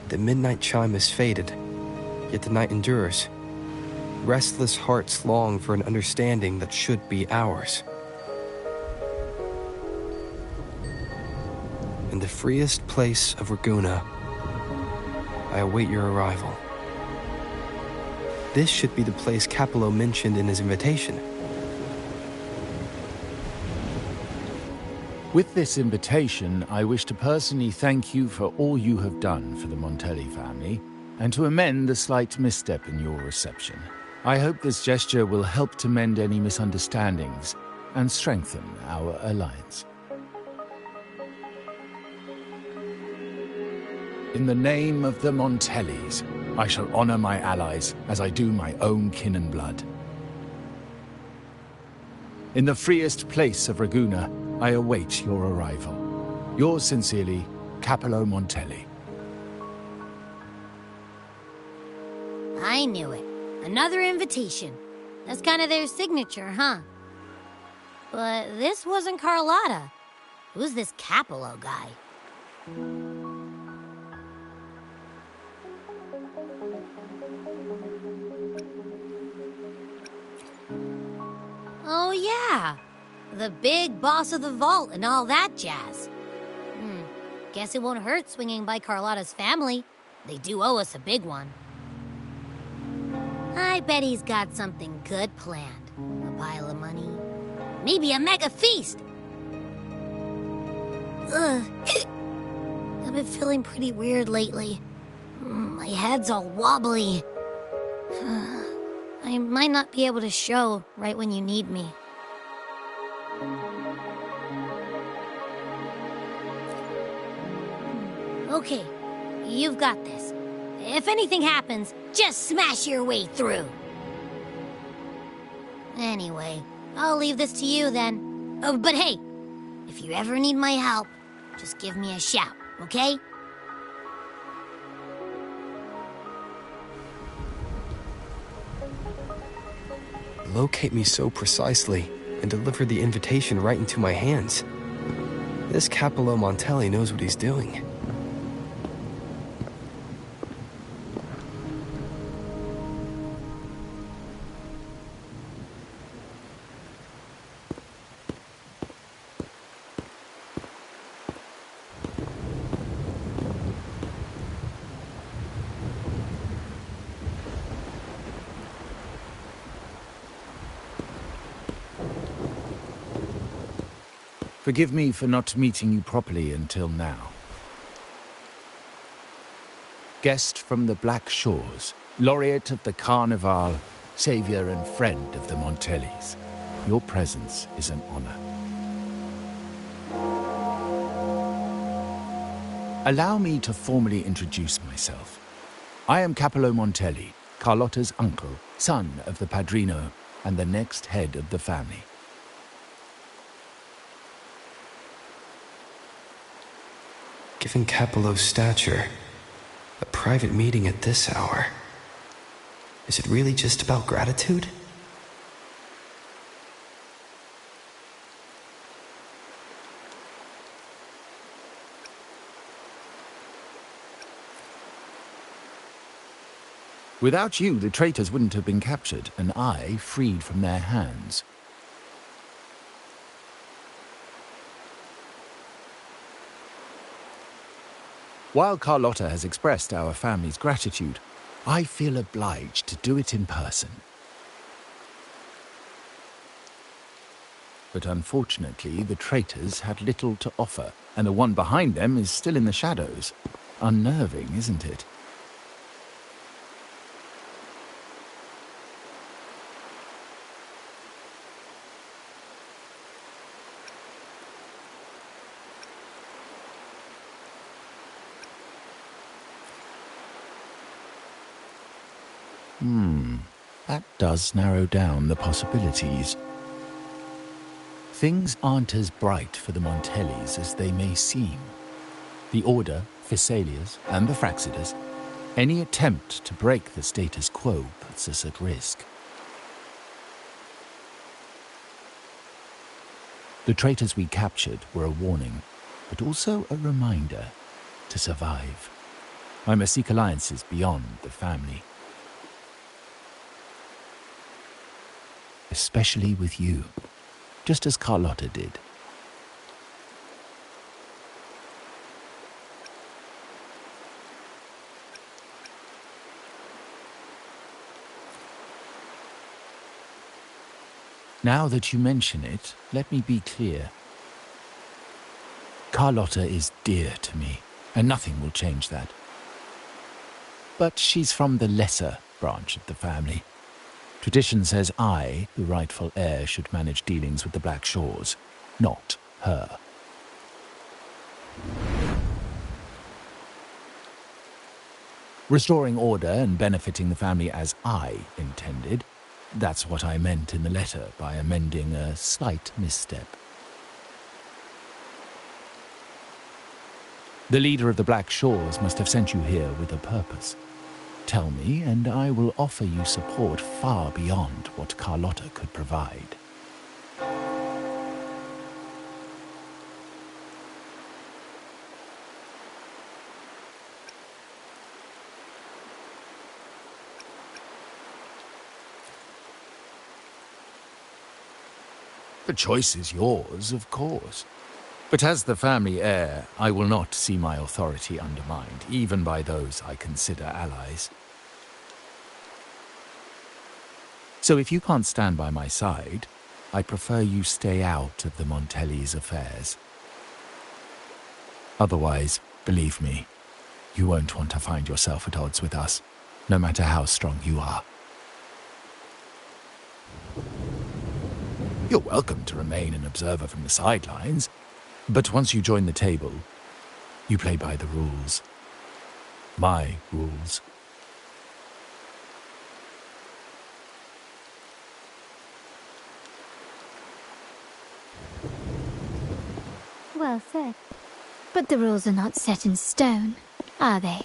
The midnight chime has faded, yet the night endures. Restless hearts long for an understanding that should be ours. In the freest place of Raguna, I await your arrival. This should be the place Capello mentioned in his invitation. With this invitation, I wish to personally thank you for all you have done for the Montelli family, and to amend the slight misstep in your reception. I hope this gesture will help to mend any misunderstandings and strengthen our alliance. In the name of the Montellis, I shall honor my allies as I do my own kin and blood. In the freest place of Raguna, I await your arrival. Yours sincerely, Capello Montelli. I knew it. Another invitation. That's kind of their signature, huh? But this wasn't Carlotta. Who's this Capello guy? Oh yeah, the big boss of the vault and all that jazz. Guess it won't hurt swinging by Carlotta's family. They do owe us a big one. I bet he's got something good planned. A pile of money. Maybe a mega feast! Ugh. I've been feeling pretty weird lately. My head's all wobbly. I might not be able to show right when you need me. Okay, you've got this. If anything happens, just smash your way through. Anyway, I'll leave this to you then. Oh, but hey, if you ever need my help, just give me a shout, okay? Locate me so precisely and deliver the invitation right into my hands. This Capello Montelli knows what he's doing. Forgive me for not meeting you properly until now. Guest from the Black Shores, laureate of the Carnival, savior and friend of the Montellis. Your presence is an honor. Allow me to formally introduce myself. I am Capello Montelli, Carlotta's uncle, son of the Padrino, and the next head of the family. Given Capello's stature, a private meeting at this hour. Is it really just about gratitude? Without you, the traitors wouldn't have been captured, and I freed from their hands. While Carlotta has expressed our family's gratitude, I feel obliged to do it in person. But unfortunately, the traitors had little to offer, and the one behind them is still in the shadows. Unnerving, isn't it? That does narrow down the possibilities. Things aren't as bright for the Montellis as they may seem. The Order, Phassalias, and the Fraxidas, any attempt to break the status quo puts us at risk. The traitors we captured were a warning, but also a reminder to survive. I must seek alliances beyond the family. Especially with you, just as Carlotta did. Now that you mention it, let me be clear. Carlotta is dear to me, and nothing will change that. But she's from the lesser branch of the family. Tradition says I, the rightful heir, should manage dealings with the Black Shores, not her. Restoring order and benefiting the family as I intended, that's what I meant in the letter by amending a slight misstep. The leader of the Black Shores must have sent you here with a purpose. Tell me, and I will offer you support far beyond what Carlotta could provide. The choice is yours, of course. But as the family heir, I will not see my authority undermined, even by those I consider allies. So if you can't stand by my side, I prefer you stay out of the Montelli's affairs. Otherwise, believe me, you won't want to find yourself at odds with us, no matter how strong you are. You're welcome to remain an observer from the sidelines, but once you join the table, you play by the rules. My rules. Well said. But the rules are not set in stone, are they?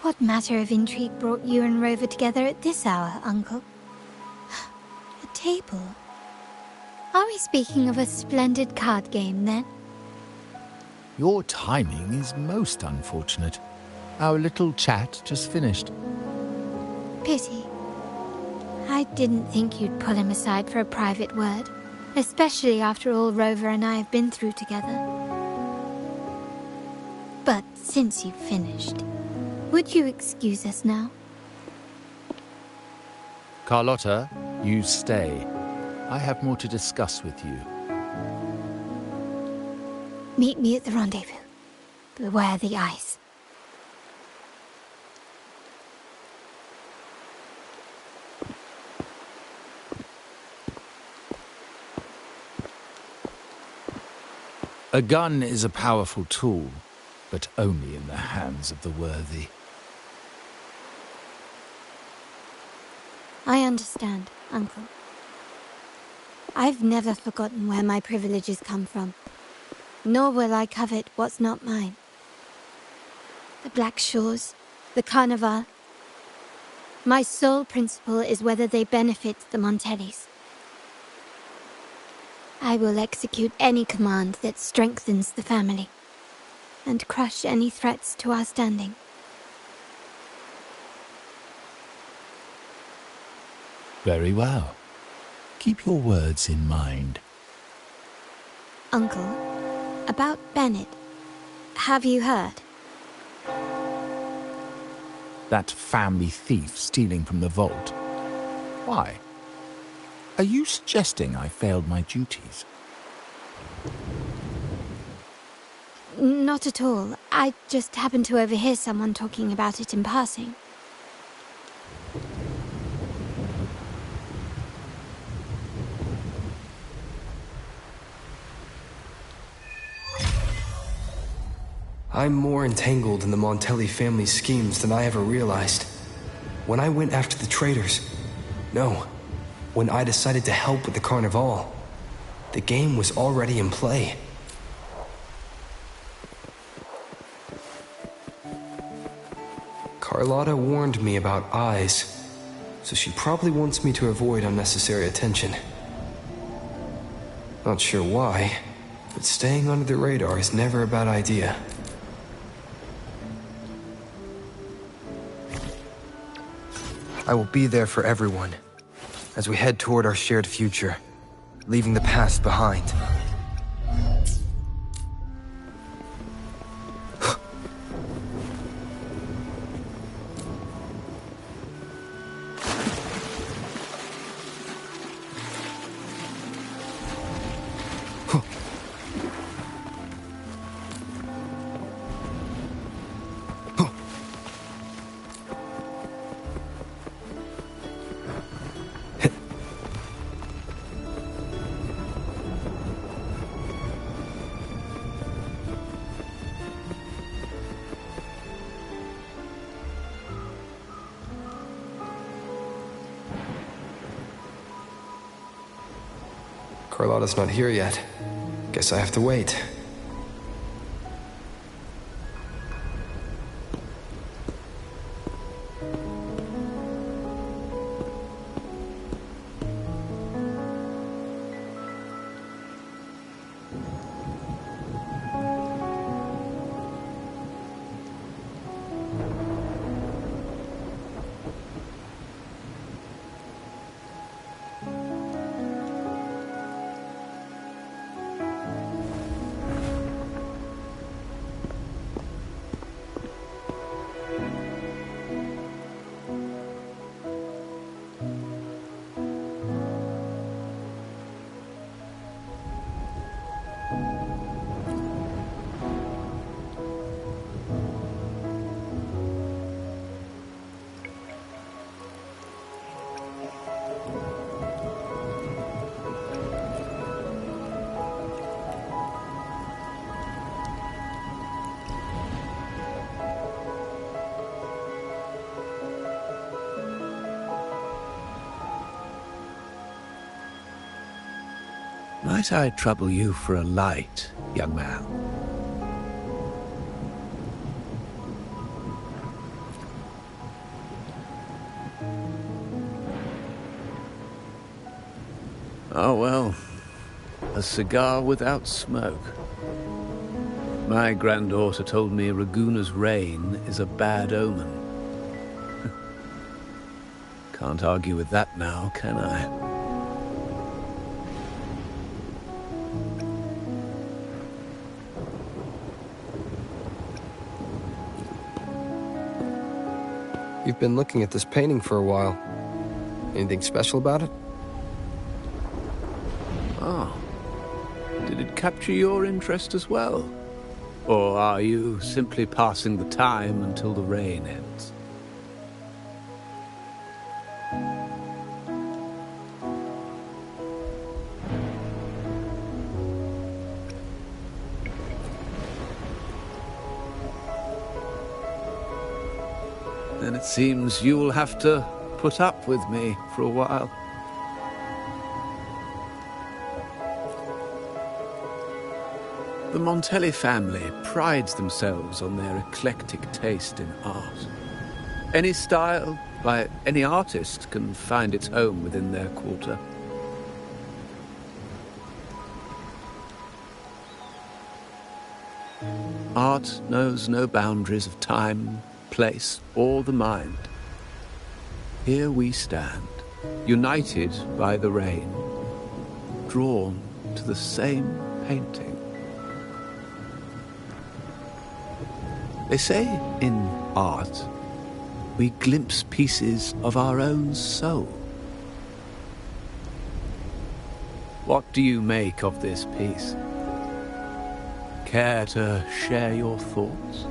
What matter of intrigue brought you and Rover together at this hour, Uncle? A table? Are we speaking of a splendid card game, then? Your timing is most unfortunate. Our little chat just finished. Pity. I didn't think you'd pull him aside for a private word, especially after all Rover and I have been through together. But since you've finished, would you excuse us now? Carlotta, you stay. I have more to discuss with you. Meet me at the rendezvous. Beware the ice. A gun is a powerful tool, but only in the hands of the worthy. I understand, Uncle. I've never forgotten where my privileges come from, nor will I covet what's not mine. The Black Shores, the Carnival. My sole principle is whether they benefit the Montellis. I will execute any command that strengthens the family, and crush any threats to our standing. Very well. Keep your words in mind. Uncle, about Bennett, have you heard? That family thief stealing from the vault. Why? Are you suggesting I failed my duties? Not at all. I just happened to overhear someone talking about it in passing. I'm more entangled in the Montelli family's schemes than I ever realized. When I went after the traitors, no, when I decided to help with the Carnival, the game was already in play. Carlotta warned me about eyes, so she probably wants me to avoid unnecessary attention. Not sure why, but staying under the radar is never a bad idea. I will be there for everyone, as we head toward our shared future, leaving the past behind. Carlotta's not here yet. Guess I have to wait. Might I trouble you for a light, young man? Oh, well, a cigar without smoke. My granddaughter told me Raguna's rain is a bad omen. Can't argue with that now, can I? You've been looking at this painting for a while. Anything special about it? Oh. Did it capture your interest as well? Or are you simply passing the time until the rain ends? Then it seems you'll have to put up with me for a while. The Montelli family prides themselves on their eclectic taste in art. Any style, by any artist, can find its home within their quarter. Art knows no boundaries of time, place, or the mind. Here we stand, united by the rain, drawn to the same painting. They say in art, we glimpse pieces of our own soul. What do you make of this piece? Care to share your thoughts?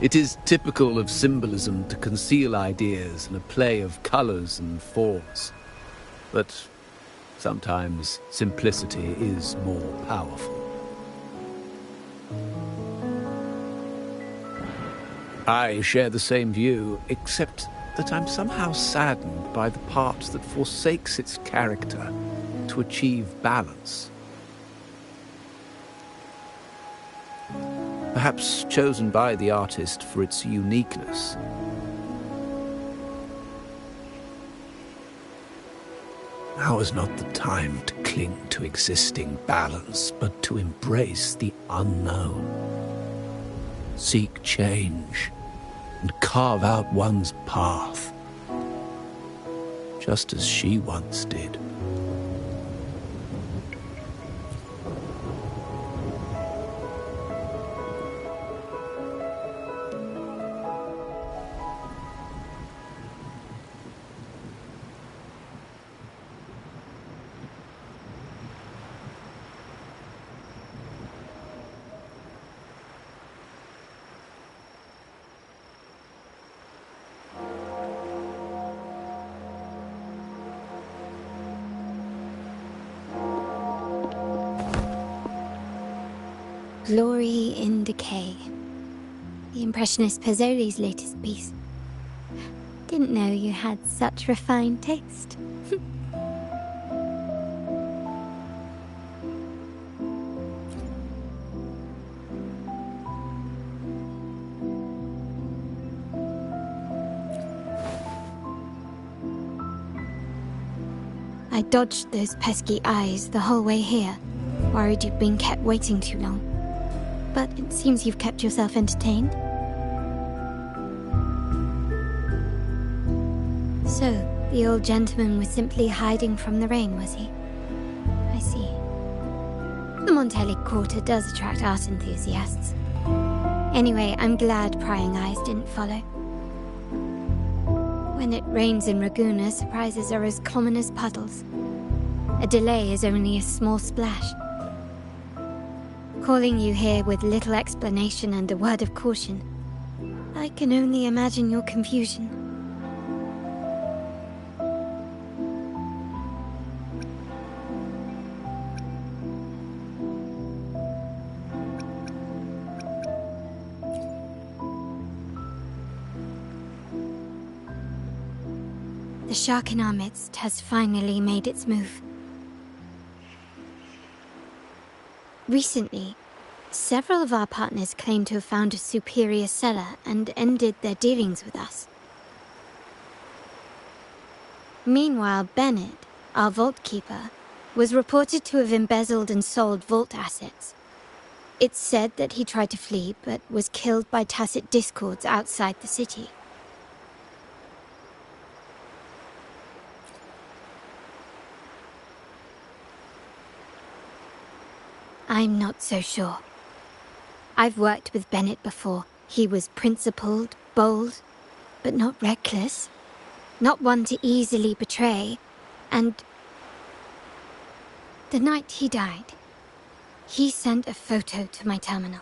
It is typical of symbolism to conceal ideas in a play of colors and forms. But sometimes simplicity is more powerful. I share the same view, except that I'm somehow saddened by the part that forsakes its character to achieve balance. Perhaps chosen by the artist for its uniqueness. Now is not the time to cling to existing balance, but to embrace the unknown. Seek change and carve out one's path, just as she once did. Glory in Decay. The Impressionist Pazzoli's latest piece. Didn't know you had such refined taste. I dodged those pesky eyes the whole way here, worried you'd been kept waiting too long. But it seems you've kept yourself entertained. So, the old gentleman was simply hiding from the rain, was he? I see. The Montelli Quarter does attract art enthusiasts. Anyway, I'm glad prying eyes didn't follow. When it rains in Ragusa, surprises are as common as puddles. A delay is only a small splash. Calling you here with little explanation and a word of caution, I can only imagine your confusion. The shark in our midst has finally made its move. Recently, several of our partners claimed to have found a superior cellar and ended their dealings with us. Meanwhile, Bennett, our vault keeper, was reported to have embezzled and sold vault assets. It's said that he tried to flee, but was killed by tacit discords outside the city. I'm not so sure. I've worked with Bennett before. He was principled, bold, but not reckless. Not one to easily betray. And the night he died, he sent a photo to my terminal.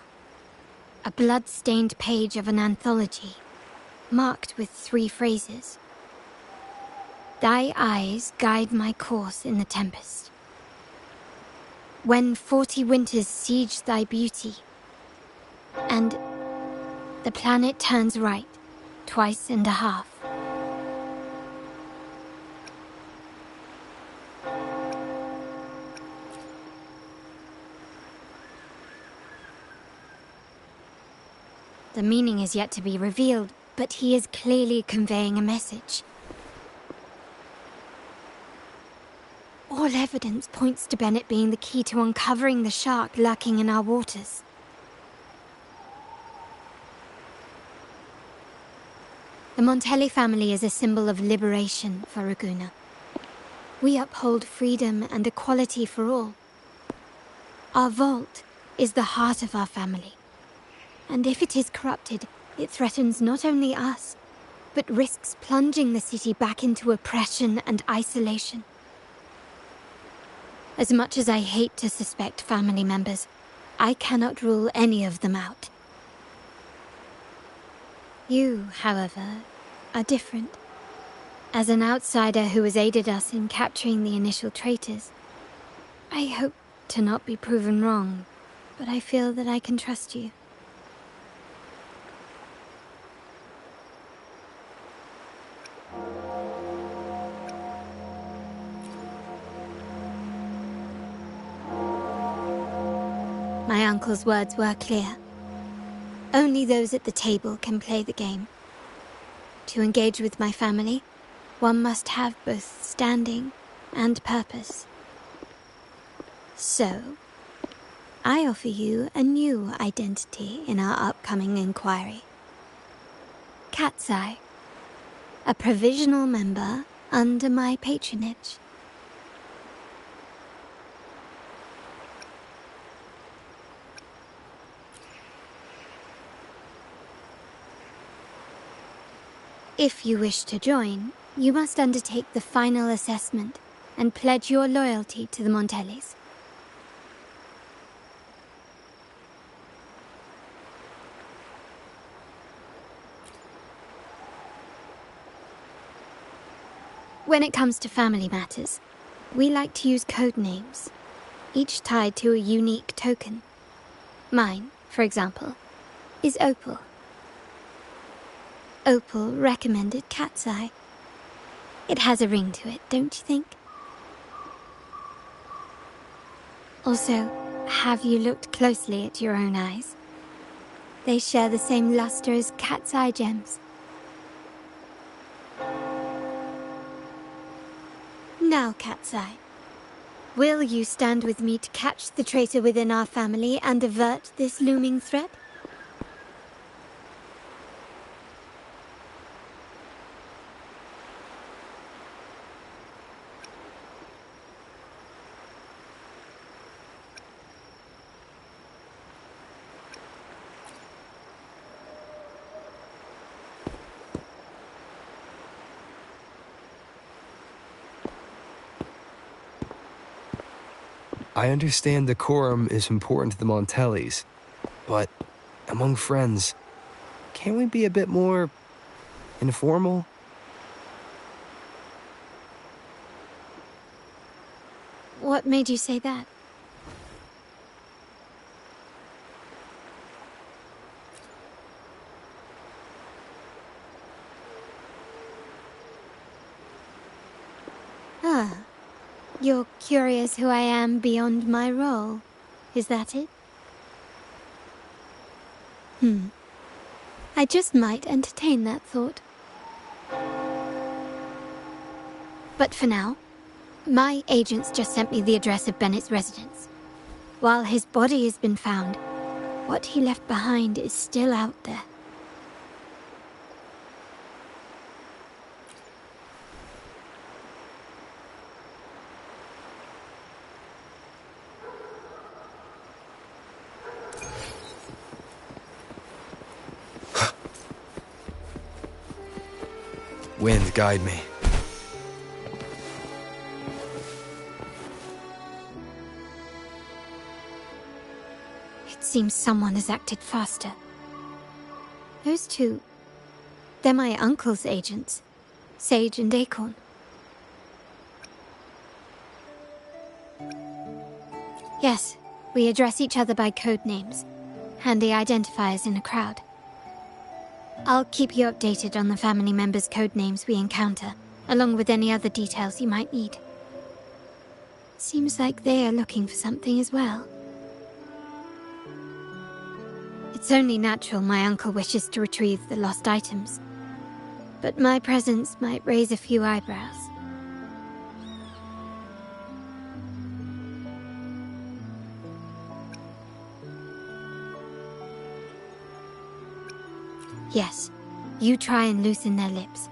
A blood-stained page of an anthology, marked with 3 phrases. Thy eyes guide my course in the tempest. When 40 winters siege thy beauty, and the planet turns right, twice and a half. The meaning is yet to be revealed, but he is clearly conveying a message. All evidence points to Bennett being the key to uncovering the shark lurking in our waters. The Montelli family is a symbol of liberation for Ragusa. We uphold freedom and equality for all. Our vault is the heart of our family. And if it is corrupted, it threatens not only us, but risks plunging the city back into oppression and isolation. As much as I hate to suspect family members, I cannot rule any of them out. You, however, are different. As an outsider who has aided us in capturing the initial traitors, I hope to not be proven wrong, but I feel that I can trust you. My uncle's words were clear. Only those at the table can play the game. To engage with my family, one must have both standing and purpose. So, I offer you a new identity in our upcoming inquiry. Cat's Eye, a provisional member under my patronage. If you wish to join, you must undertake the final assessment and pledge your loyalty to the Montellis. When it comes to family matters, we like to use code names, each tied to a unique token. Mine, for example, is Opal. Opal recommended Cat's Eye. It has a ring to it, don't you think? Also, have you looked closely at your own eyes? They share the same luster as Cat's Eye gems. Now, Cat's Eye, will you stand with me to catch the traitor within our family and avert this looming threat? I understand decorum is important to the Montellis, but among friends, can't we be a bit more informal? What made you say that? Ah. You're curious who I am beyond my role, is that it? I just might entertain that thought. But for now, my agents just sent me the address of Bennett's residence. While his body has been found, what he left behind is still out there. Wind, guide me. It seems someone has acted faster. Those two, they're my uncle's agents, Sage and Acorn. Yes, we address each other by code names, handy identifiers in a crowd. I'll keep you updated on the family members' code names we encounter, along with any other details you might need. Seems like they are looking for something as well. It's only natural my uncle wishes to retrieve the lost items, but my presence might raise a few eyebrows. Yes, you try and loosen their lips.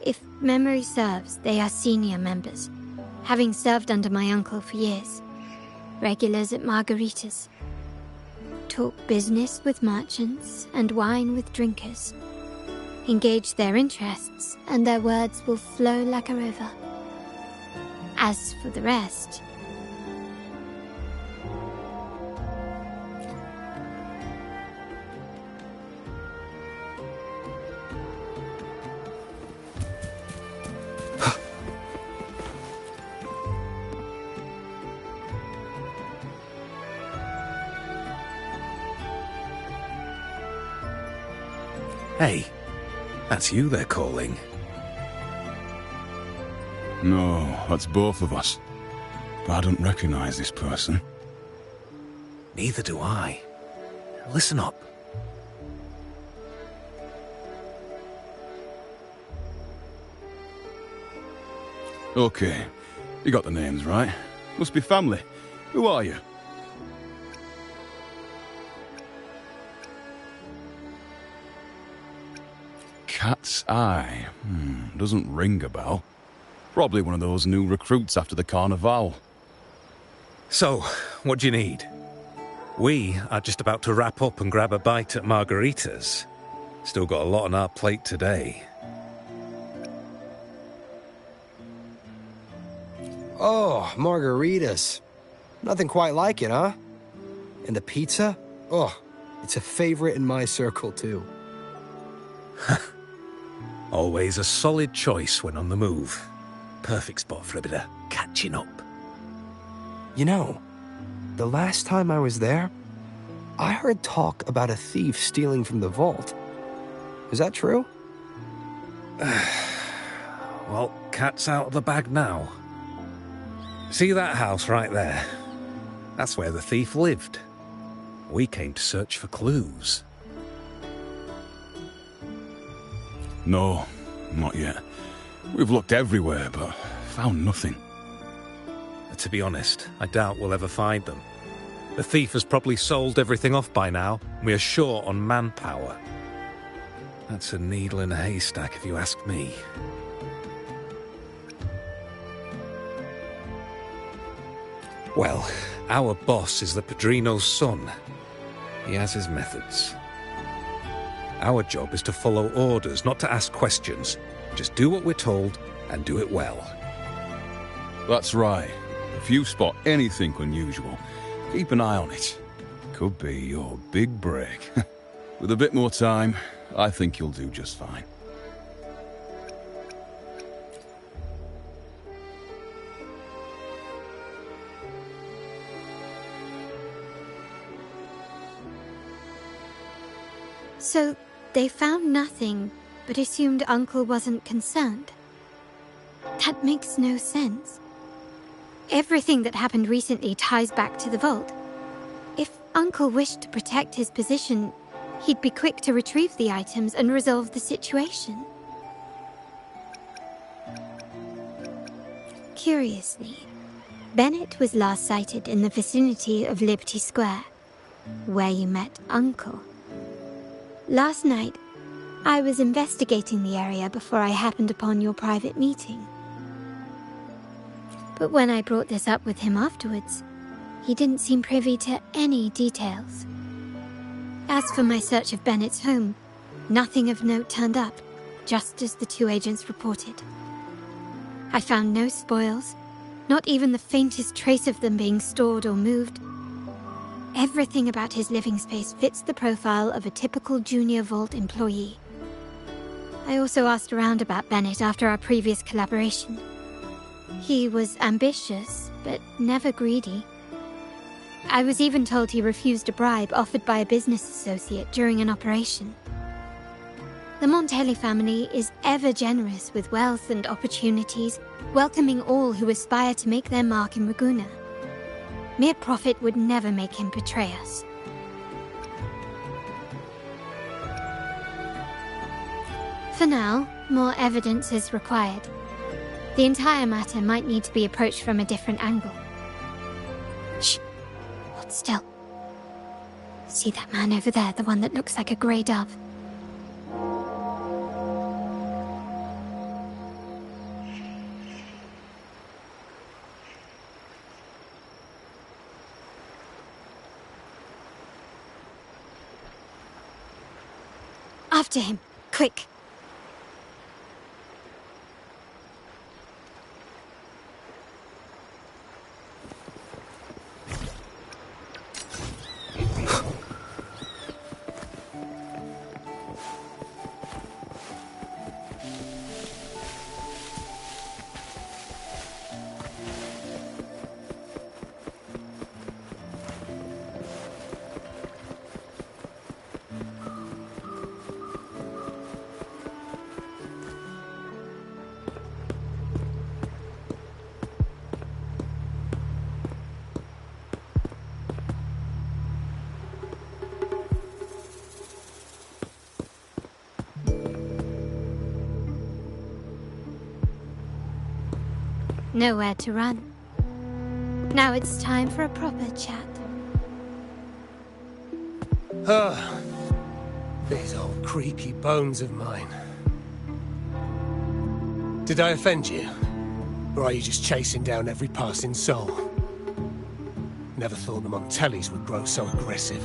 If memory serves, they are senior members, having served under my uncle for years. Regulars at margaritas. Talk business with merchants and wine with drinkers. Engage their interests, and their words will flow like a river. As for the rest, Hey, that's you they're calling. No, that's both of us. But I don't recognize this person. Neither do I. Listen up. Okay, you got the names right. Must be family. Who are you? Cat's Eye. Doesn't ring a bell. Probably one of those new recruits after the Carnival. So, what do you need? We are just about to wrap up and grab a bite at Margarita's. Still got a lot on our plate today. Oh, margaritas. Nothing quite like it, huh? And the pizza? Oh, it's a favorite in my circle, too. Always a solid choice when on the move. Perfect spot for a bit of catching up. You know, the last time I was there, I heard talk about a thief stealing from the vault. Is that true? Well, cat's out of the bag now. See that house right there? That's where the thief lived. We came to search for clues. No, not yet. We've looked everywhere, but found nothing. To be honest, I doubt we'll ever find them. The thief has probably sold everything off by now. We are short on manpower. That's a needle in a haystack, if you ask me. Well, our boss is the Padrino's son. He has his methods. Our job is to follow orders, not to ask questions. Just do what we're told, and do it well. That's right. If you spot anything unusual, keep an eye on it. Could be your big break. With a bit more time, I think you'll do just fine. So, they found nothing, but assumed Uncle wasn't concerned. That makes no sense. Everything that happened recently ties back to the vault. If Uncle wished to protect his position, he'd be quick to retrieve the items and resolve the situation. Curiously, Bennett was last sighted in the vicinity of Liberty Square, where you met Uncle. Last night, I was investigating the area before I happened upon your private meeting. But when I brought this up with him afterwards, he didn't seem privy to any details. As for my search of Bennett's home, nothing of note turned up, just as the two agents reported. I found no spoils, not even the faintest trace of them being stored or moved. Everything about his living space fits the profile of a typical Junior Vault employee. I also asked around about Bennett after our previous collaboration. He was ambitious, but never greedy. I was even told he refused a bribe offered by a business associate during an operation. The Montelli family is ever generous with wealth and opportunities, welcoming all who aspire to make their mark in Ragusa. Mere profit would never make him betray us. For now, more evidence is required. The entire matter might need to be approached from a different angle. Shh! Hold still. See that man over there, the one that looks like a grey dove? After him, quick! Nowhere to run. Now it's time for a proper chat. These old creaky bones of mine. Did I offend you? Or are you just chasing down every passing soul? Never thought the Montellis would grow so aggressive.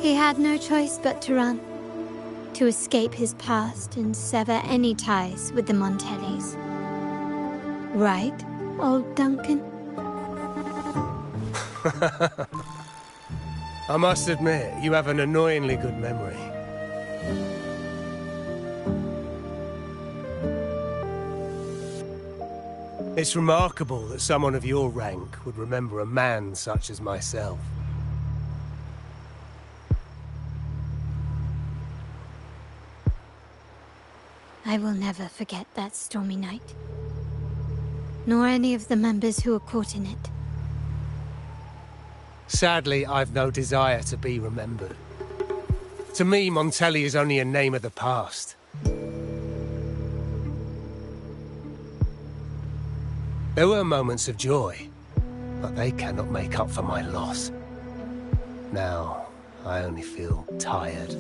He had no choice but to run, to escape his past and sever any ties with the Montellis. Right, old Duncan? I must admit, you have an annoyingly good memory. It's remarkable that someone of your rank would remember a man such as myself. I will never forget that stormy night. Nor any of the members who were caught in it. Sadly, I've no desire to be remembered. To me, Montelli is only a name of the past. There were moments of joy, but they cannot make up for my loss. Now, I only feel tired.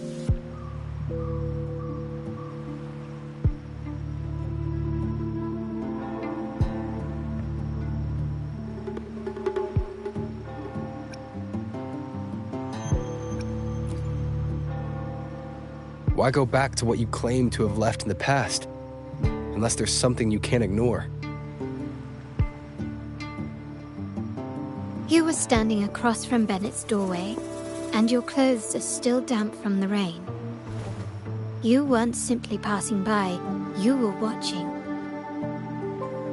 Why go back to what you claim to have left in the past? Unless there's something you can't ignore. You were standing across from Bennett's doorway, and your clothes are still damp from the rain. You weren't simply passing by, you were watching.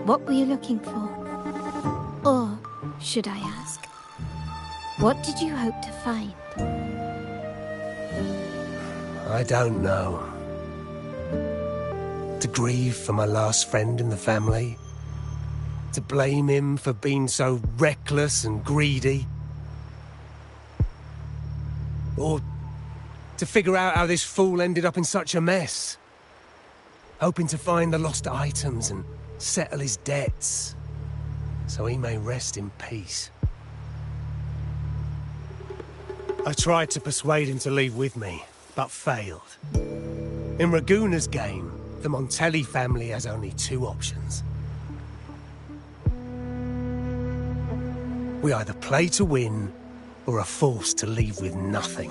What were you looking for? Or, should I ask, what did you hope to find? I don't know. To grieve for my last friend in the family? To blame him for being so reckless and greedy? Or to figure out how this fool ended up in such a mess? Hoping to find the lost items and settle his debts, so he may rest in peace. I tried to persuade him to leave with me, but failed. In Raguna's game, the Montelli family has only two options. We either play to win, or are forced to leave with nothing.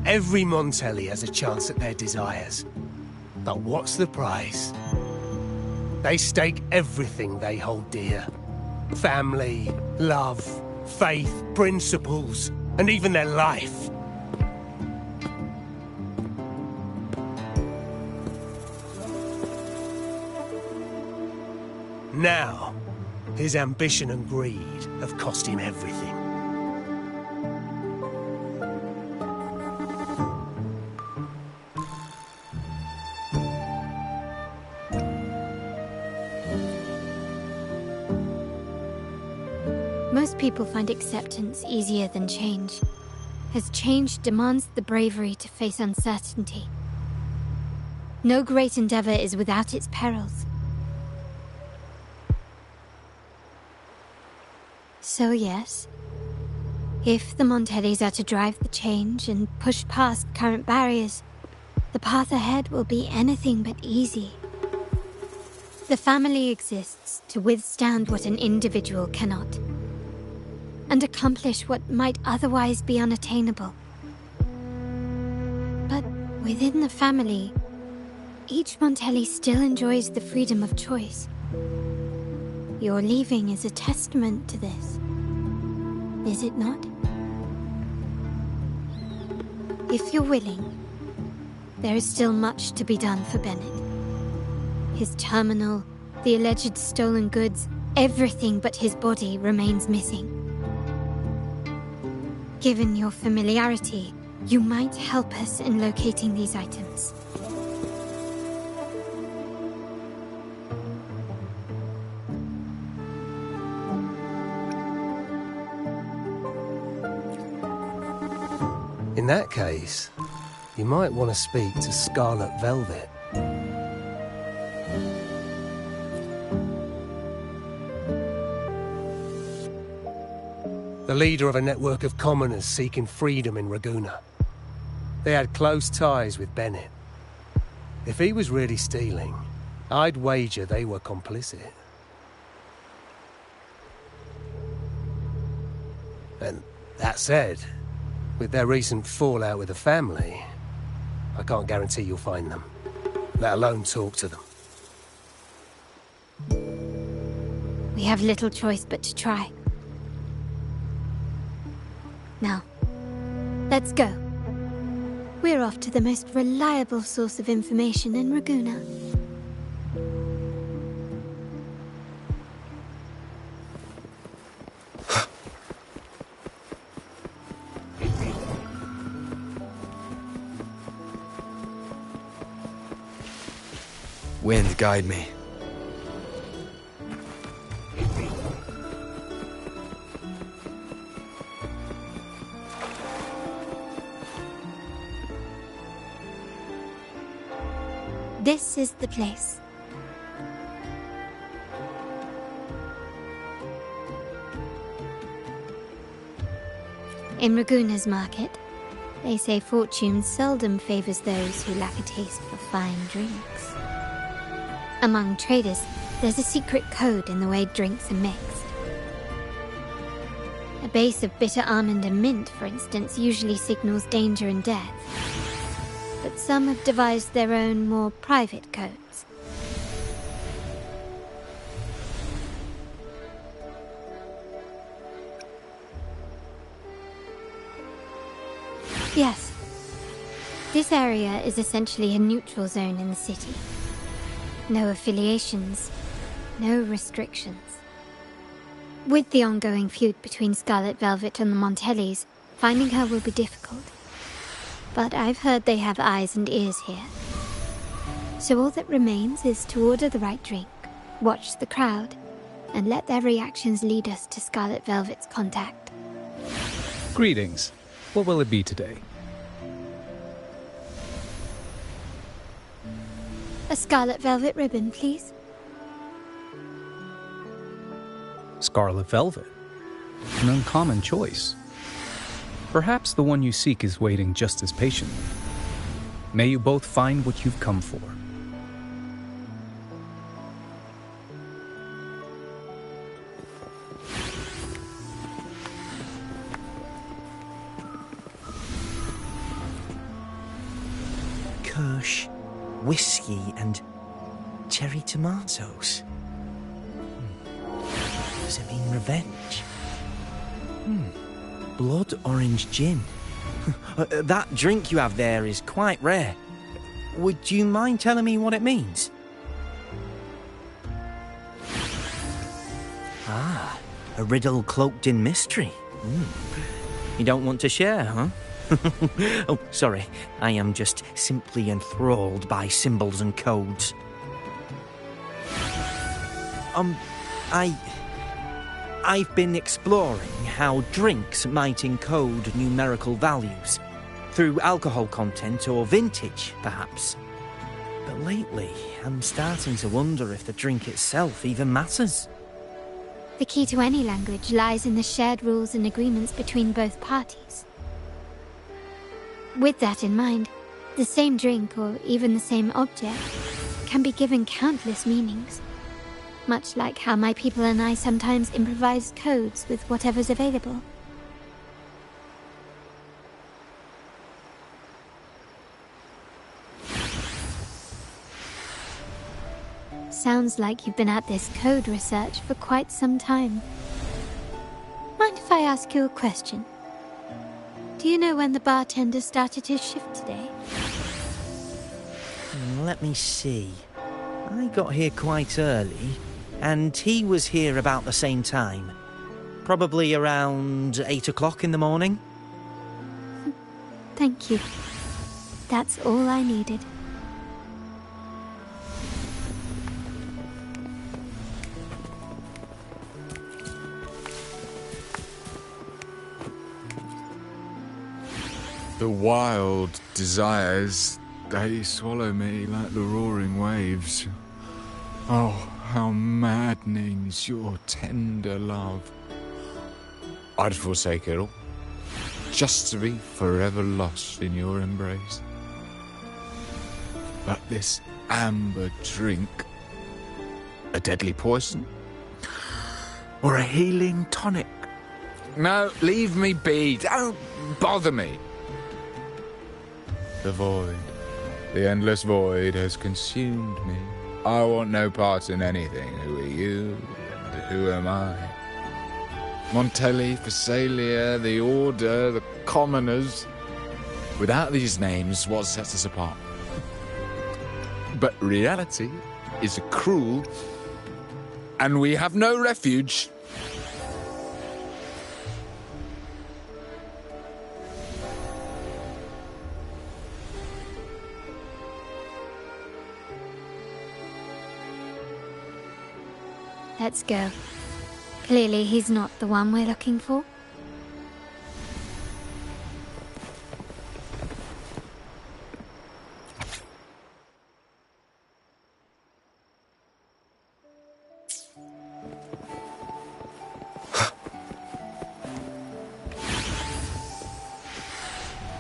Every Montelli has a chance at their desires. But what's the price? They stake everything they hold dear. Family, love, faith, principles, and even their life. Now, his ambition and greed have cost him everything. Most people find acceptance easier than change, as change demands the bravery to face uncertainty. No great endeavor is without its perils. So yes, if the Montellis are to drive the change and push past current barriers, the path ahead will be anything but easy. The family exists to withstand what an individual cannot, and accomplish what might otherwise be unattainable. But within the family, each Montelli still enjoys the freedom of choice. Your leaving is a testament to this, is it not? If you're willing, there is still much to be done for Bennett. His terminal, the alleged stolen goods, everything but his body remains missing. Given your familiarity, you might help us in locating these items. In that case, you might want to speak to Scarlet Velvet. The leader of a network of commoners seeking freedom in Raguna. They had close ties with Bennett. If he was really stealing, I'd wager they were complicit. And that said, with their recent fallout with the family, I can't guarantee you'll find them, let alone talk to them. We have little choice but to try. Now, let's go. We're off to the most reliable source of information in Raguna. Wind, guide me. This is the place. In Raguna's market, they say fortune seldom favors those who lack a taste for fine drinks. Among traders, there's a secret code in the way drinks are mixed. A base of bitter almond and mint, for instance, usually signals danger and death. But some have devised their own, more private codes. Yes. This area is essentially a neutral zone in the city. No affiliations, no restrictions. With the ongoing feud between Scarlet Velvet and the Montellis, finding her will be difficult. But I've heard they have eyes and ears here. So all that remains is to order the right drink, watch the crowd, and let their reactions lead us to Scarlet Velvet's contact. Greetings. What will it be today? A Scarlet Velvet ribbon, please. Scarlet Velvet. An uncommon choice. Perhaps the one you seek is waiting just as patiently. May you both find what you've come for. Kirsch, whiskey, and cherry tomatoes. Does it mean revenge? Blood orange gin. That drink you have there is quite rare. Would you mind telling me what it means? Ah, a riddle cloaked in mystery. You don't want to share, huh? Oh, sorry. I am just simply enthralled by symbols and codes. I've been exploring how drinks might encode numerical values. Through alcohol content or vintage, perhaps. But lately, I'm starting to wonder if the drink itself even matters. The key to any language lies in the shared rules and agreements between both parties. With that in mind, the same drink, or even the same object, can be given countless meanings. Much like how my people and I sometimes improvise codes with whatever's available. Sounds like you've been at this code research for quite some time. Mind if I ask you a question? Do you know when the bartender started his shift today? Let me see. I got here quite early, and he was here about the same time. Probably around 8 o'clock in the morning. Thank you. That's all I needed. The wild desires, they swallow me like the roaring waves. Oh, how maddening's your tender love. I'd forsake it all, just to be forever lost in your embrace. But this amber drink, a deadly poison? Or a healing tonic? No, leave me be, don't bother me. The void, the endless void has consumed me. I want no part in anything. Who are you, and who am I? Montelli, Phasalia, the Order, the Commoners. Without these names, what sets us apart? But reality is cruel, and we have no refuge. Let's go. Clearly he's not the one we're looking for.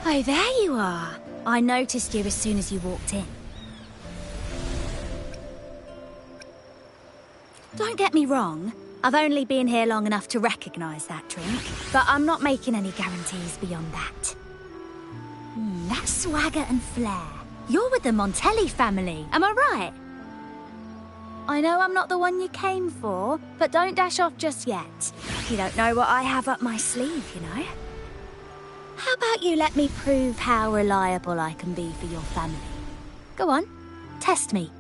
Oh, there you are. I noticed you as soon as you walked in. Don't get me wrong, I've only been here long enough to recognise that drink, but I'm not making any guarantees beyond that. That swagger and flair. You're with the Montelli family, am I right? I know I'm not the one you came for, but don't dash off just yet. You don't know what I have up my sleeve, you know? How about you let me prove how reliable I can be for your family? Go on, test me.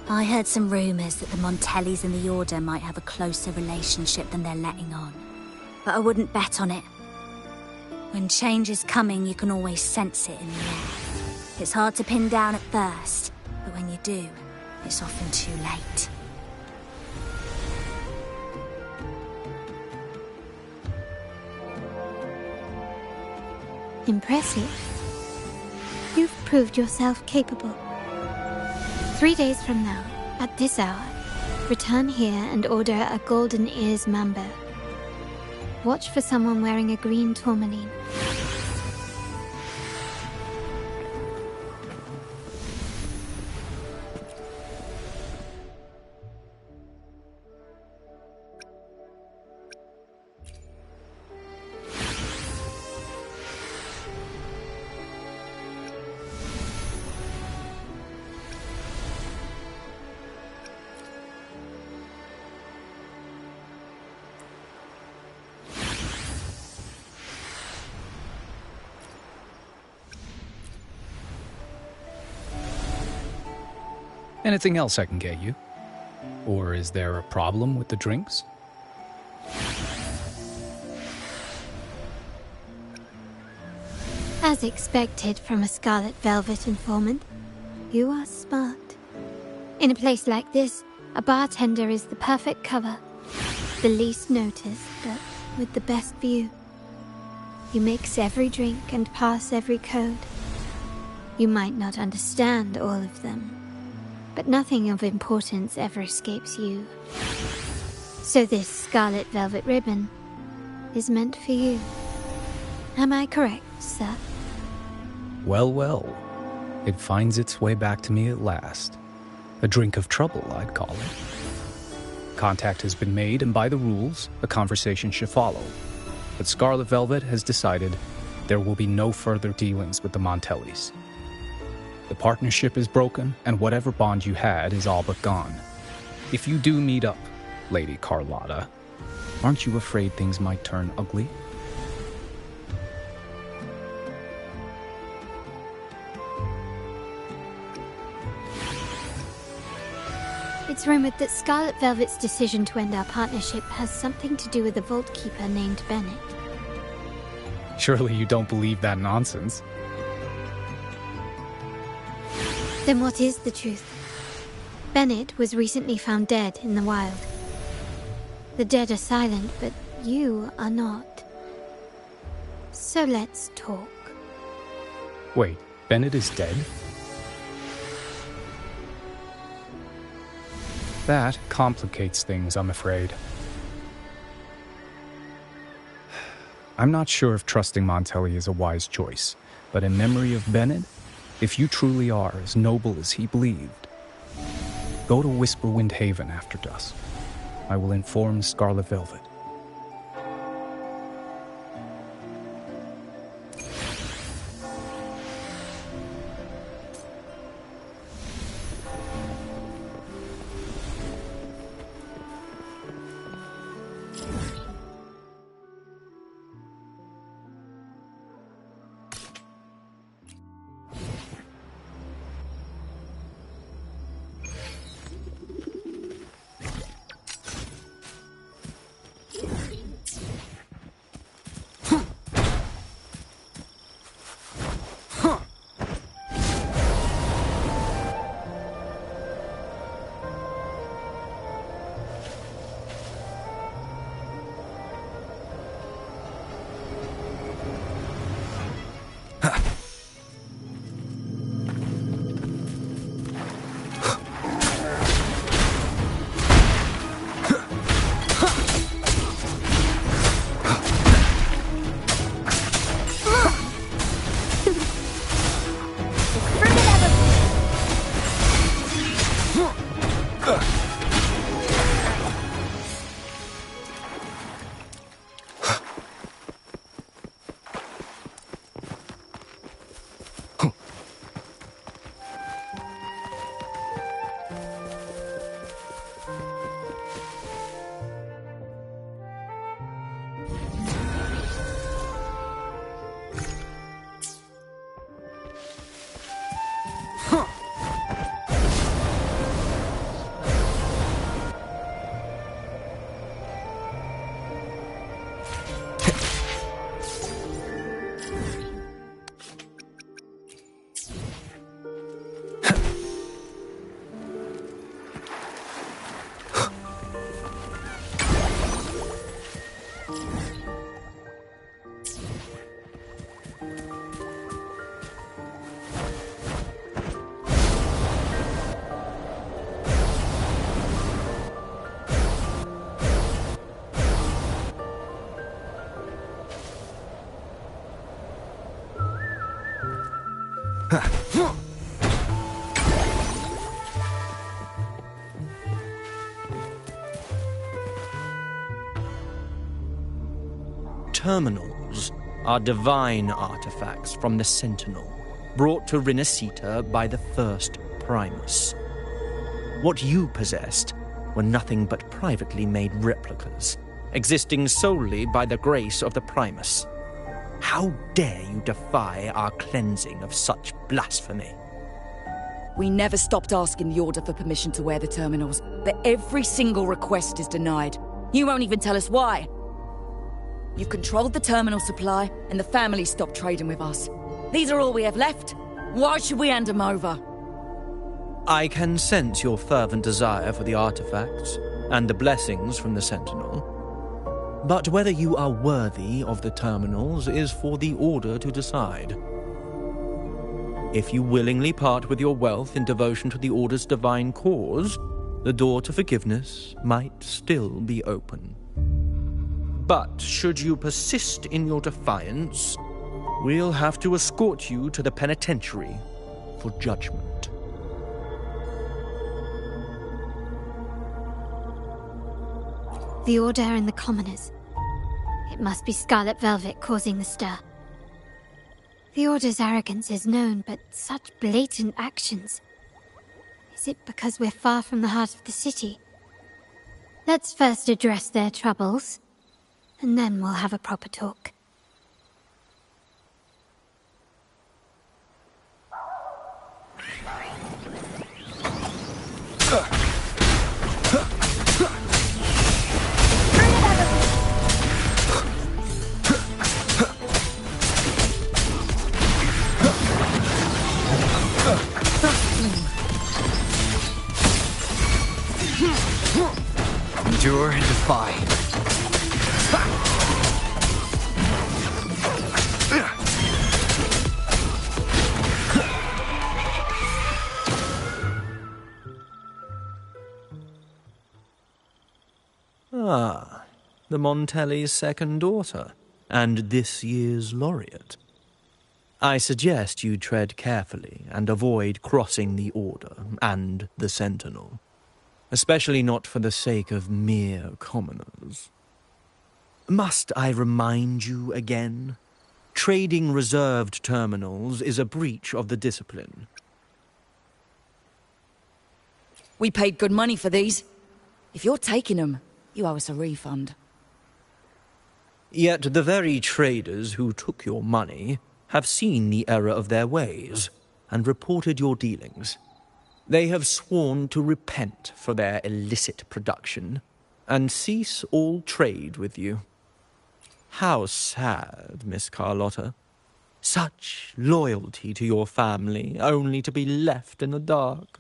I heard some rumours that the Montellis and the Order might have a closer relationship than they're letting on. But I wouldn't bet on it. When change is coming, you can always sense it in the air. It's hard to pin down at first, but when you do, it's often too late. Impressive. You've proved yourself capable. 3 days from now, at this hour, return here and order a golden ears mambo. Watch for someone wearing a green tourmaline. Anything else I can get you? Or is there a problem with the drinks? As expected from a Scarlet Velvet informant, you are smart. In a place like this, a bartender is the perfect cover. The least noticed, but with the best view. You mix every drink and pass every code. You might not understand all of them, but nothing of importance ever escapes you. So this Scarlet Velvet ribbon is meant for you. Am I correct, sir? Well, well. It finds its way back to me at last. A drink of trouble, I'd call it. Contact has been made, and by the rules, a conversation should follow. But Scarlet Velvet has decided there will be no further dealings with the Montellis. The partnership is broken, and whatever bond you had is all but gone. If you do meet up, Lady Carlotta, aren't you afraid things might turn ugly? It's rumored that Scarlet Velvet's decision to end our partnership has something to do with a vault keeper named Bennett. Surely you don't believe that nonsense. Then what is the truth? Bennett was recently found dead in the wild. The dead are silent, but you are not. So let's talk. Wait, Bennett is dead? That complicates things, I'm afraid. I'm not sure if trusting Montelli is a wise choice, but in memory of Bennett, if you truly are as noble as he believed, go to Whisperwind Haven after dusk. I will inform Scarlet Velvet. Terminals are divine artifacts from the Sentinel, brought to Rinascita by the first Primus. What you possessed were nothing but privately made replicas, existing solely by the grace of the Primus. How dare you defy our cleansing of such blasphemy? We never stopped asking the Order for permission to wear the terminals, but every single request is denied. You won't even tell us why. You've controlled the terminal supply, and the family stopped trading with us. These are all we have left. Why should we hand them over? I can sense your fervent desire for the artifacts and the blessings from the Sentinel. But whether you are worthy of the terminals is for the Order to decide. If you willingly part with your wealth in devotion to the Order's divine cause, the door to forgiveness might still be open. But should you persist in your defiance, we'll have to escort you to the penitentiary for judgment. The Order and the commoners. It must be Scarlet Velvet causing the stir. The Order's arrogance is known, but such blatant actions. Is it because we're far from the heart of the city? Let's first address their troubles, and then we'll have a proper talk. Endure and defy. Ah, the Montelli's second daughter, and this year's laureate. I suggest you tread carefully and avoid crossing the Order and the Sentinel, especially not for the sake of mere commoners. Must I remind you again? Trading reserved terminals is a breach of the discipline. We paid good money for these. If you're taking them, you owe us a refund. Yet the very traders who took your money have seen the error of their ways and reported your dealings. They have sworn to repent for their illicit production and cease all trade with you. How sad, Miss Carlotta. Such loyalty to your family, only to be left in the dark.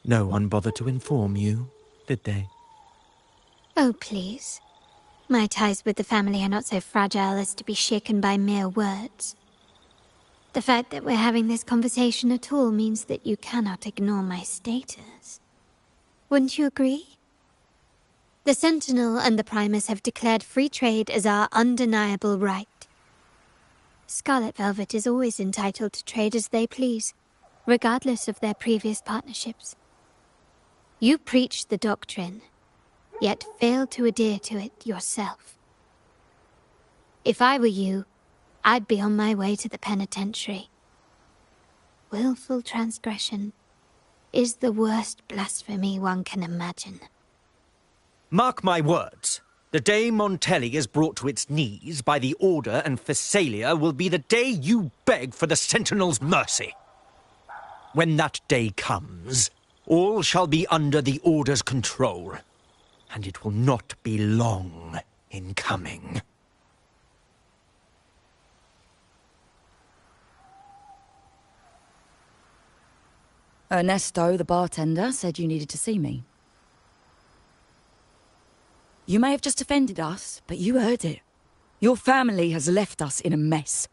No one bothered to inform you, did they? Oh, please. My ties with the family are not so fragile as to be shaken by mere words. The fact that we're having this conversation at all means that you cannot ignore my status. Wouldn't you agree? The Sentinel and the Primus have declared free trade as our undeniable right. Scarlet Velvet is always entitled to trade as they please, regardless of their previous partnerships. You preach the doctrine, yet fail to adhere to it yourself. If I were you, I'd be on my way to the penitentiary. Willful transgression is the worst blasphemy one can imagine. Mark my words. The day Montelli is brought to its knees by the Order and Phasalia will be the day you beg for the Sentinel's mercy. When that day comes, all shall be under the Order's control, and it will not be long in coming. Ernesto, the bartender, said you needed to see me. You may have just offended us, but you heard it. Your family has left us in a mess.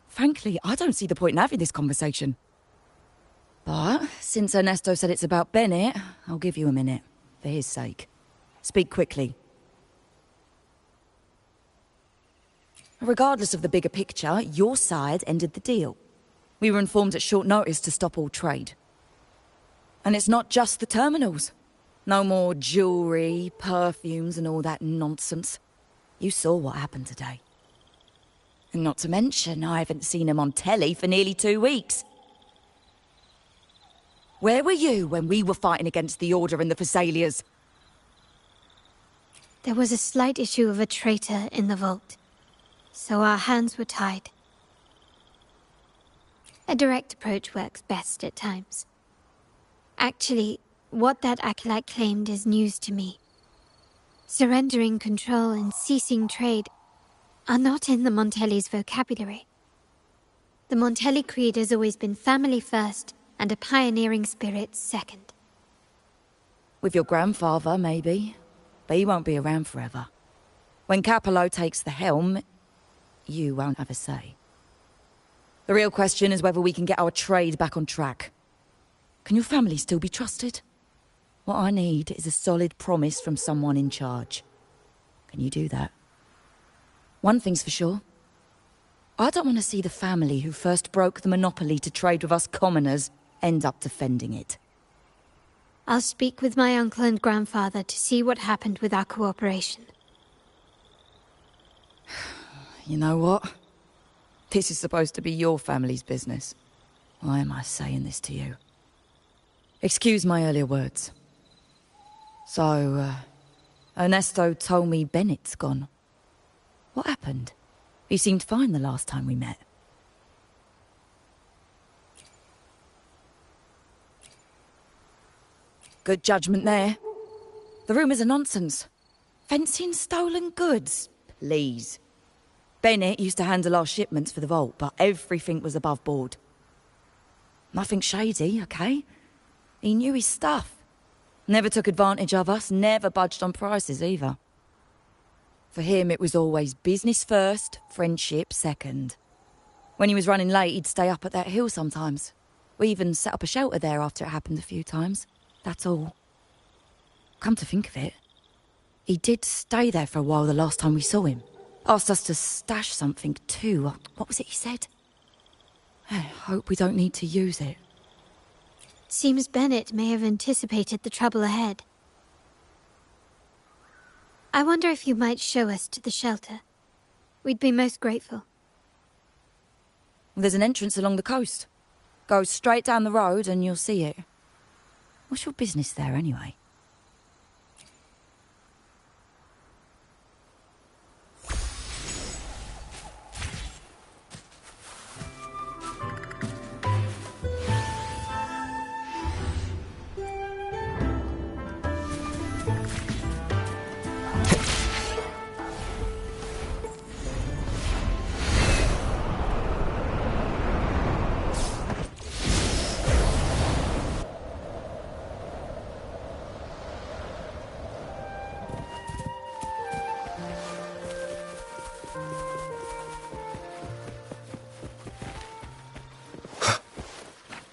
Frankly, I don't see the point in having this conversation. But since Ernesto said it's about Bennett, I'll give you a minute, for his sake. Speak quickly. Regardless of the bigger picture, your side ended the deal. We were informed at short notice to stop all trade. And it's not just the terminals. No more jewelry, perfumes, and all that nonsense. You saw what happened today. And not to mention, I haven't seen him on telly for nearly 2 weeks. Where were you when we were fighting against the Order and the Phasalias? There was a slight issue of a traitor in the vault, so our hands were tied. A direct approach works best at times. Actually, what that acolyte claimed is news to me. Surrendering control and ceasing trade are not in the Montelli's vocabulary. The Montelli creed has always been family first and a pioneering spirit second. With your grandfather, maybe. But he won't be around forever. When Capello takes the helm, you won't have a say. The real question is whether we can get our trade back on track. Can your family still be trusted? What I need is a solid promise from someone in charge. Can you do that? One thing's for sure. I don't want to see the family who first broke the monopoly to trade with us commoners end up defending it. I'll speak with my uncle and grandfather to see what happened with our cooperation. You know what? This is supposed to be your family's business. Why am I saying this to you? Excuse my earlier words. So, Ernesto told me Bennett's gone. What happened? He seemed fine the last time we met. Good judgment there. The rumours are nonsense. Fencing stolen goods? Please. Bennett used to handle our shipments for the vault, but everything was above board. Nothing shady, okay? He knew his stuff. Never took advantage of us, never budged on prices either. For him, it was always business first, friendship second. When he was running late, he'd stay up at that hill sometimes. We even set up a shelter there after it happened a few times. That's all. Come to think of it, he did stay there for a while the last time we saw him. Asked us to stash something too. What was it he said? I hope we don't need to use it. Seems Bennett may have anticipated the trouble ahead. I wonder if you might show us to the shelter. We'd be most grateful. There's an entrance along the coast. Go straight down the road and you'll see it. What's your business there anyway?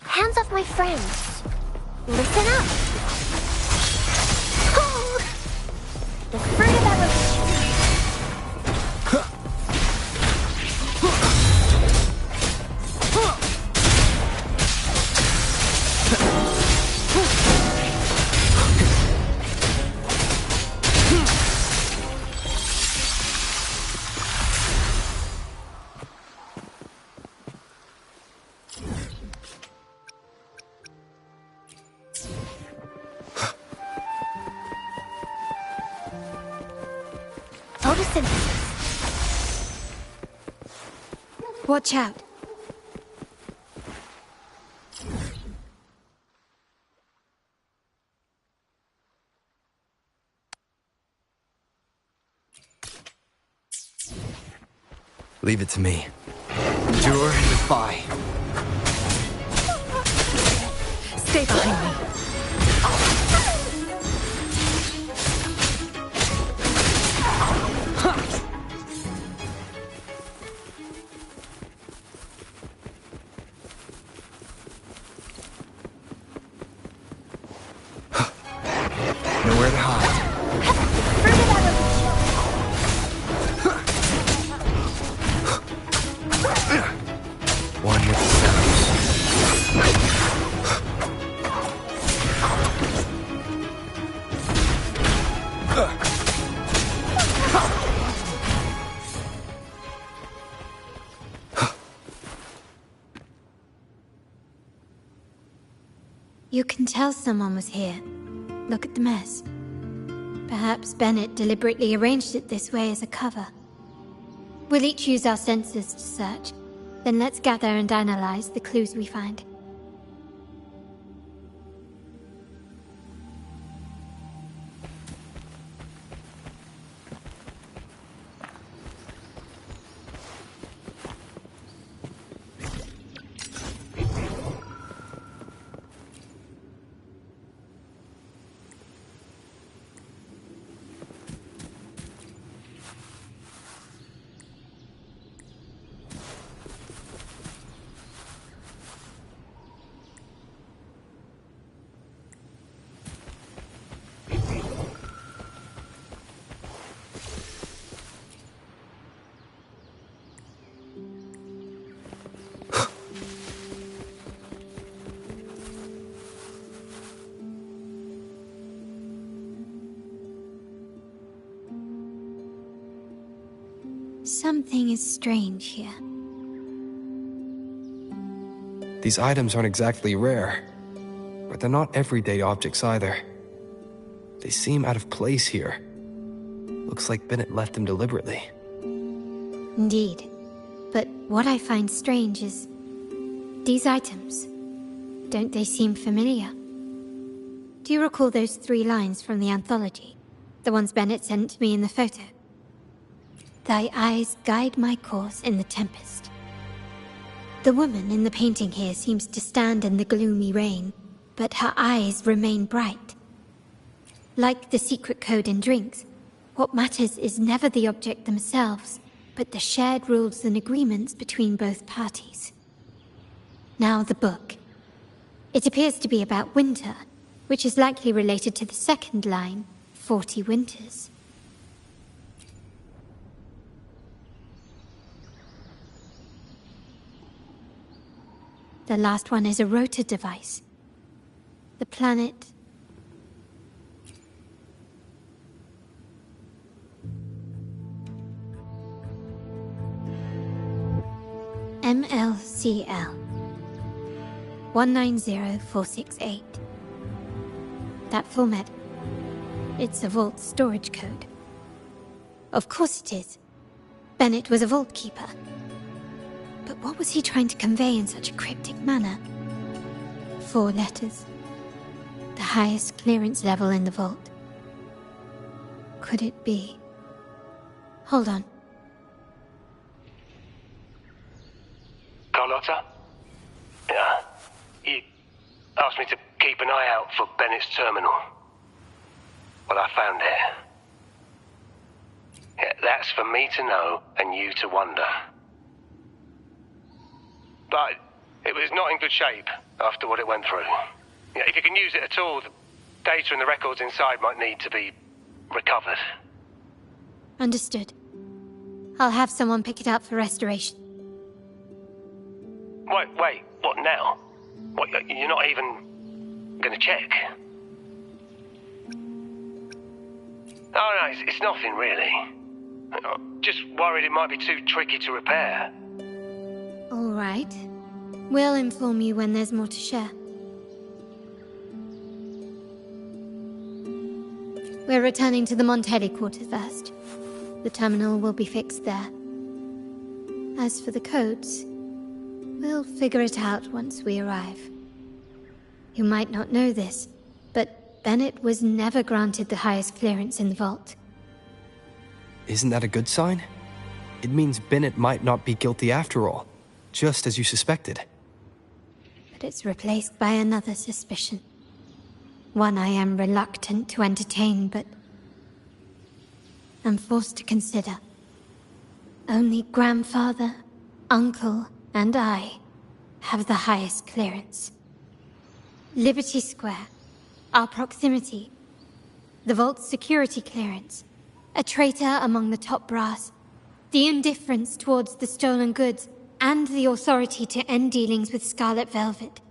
Hands off my friends. Listen up. Oh! The fruit of evolution. Watch out. Leave it to me. Endure and defy. Stay behind me. Nowhere to hide. One with the sounds. You can tell someone was here. Look at the mess. Perhaps Bennett deliberately arranged it this way as a cover. We'll each use our senses to search. Then let's gather and analyze the clues we find. Something is strange here. These items aren't exactly rare, but they're not everyday objects either. They seem out of place here. Looks like Bennett left them deliberately. Indeed. But what I find strange is these items. Don't they seem familiar? Do you recall those 3 lines from the anthology? The ones Bennett sent me in the photo? Thy eyes guide my course in the tempest. The woman in the painting here seems to stand in the gloomy rain, but her eyes remain bright. Like the secret code in drinks, what matters is never the object themselves, but the shared rules and agreements between both parties. Now the book. It appears to be about winter, which is likely related to the second line, 40 winters. The last one is a rotor device. The planet... MLCL 190468. That format. It's a vault storage code. Of course it is. Bennett was a vault keeper. But what was he trying to convey in such a cryptic manner? 4 letters. The highest clearance level in the vault. Could it be? Hold on. Carlotta? Yeah. You asked me to keep an eye out for Bennett's terminal. Well, I found it. Yeah, that's for me to know and you to wonder. But it was not in good shape after what it went through. Yeah, if you can use it at all, the data and the records inside might need to be recovered. Understood. I'll have someone pick it up for restoration. Wait, what now? What, you're not even gonna check? Oh no, it's nothing really. I'm just worried it might be too tricky to repair. All right. We'll inform you when there's more to share. We're returning to the Montelli quarter first. The terminal will be fixed there. As for the codes, we'll figure it out once we arrive. You might not know this, but Bennett was never granted the highest clearance in the vault. Isn't that a good sign? It means Bennett might not be guilty after all, just as you suspected. But it's replaced by another suspicion. One I am reluctant to entertain, but I'm forced to consider. Only grandfather, uncle, and I have the highest clearance. Liberty Square, our proximity, the vault's security clearance, a traitor among the top brass, the indifference towards the stolen goods, and the authority to end dealings with Scarlet Velvet.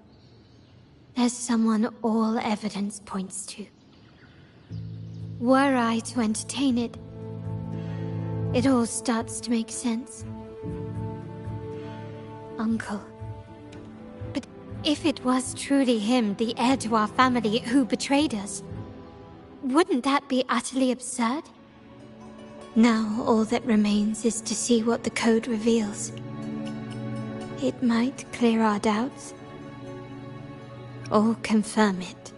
There's someone all evidence points to. Were I to entertain it, it all starts to make sense. Uncle. But if it was truly him, the heir to our family, who betrayed us, wouldn't that be utterly absurd? Now all that remains is to see what the code reveals. It might clear our doubts, or confirm it.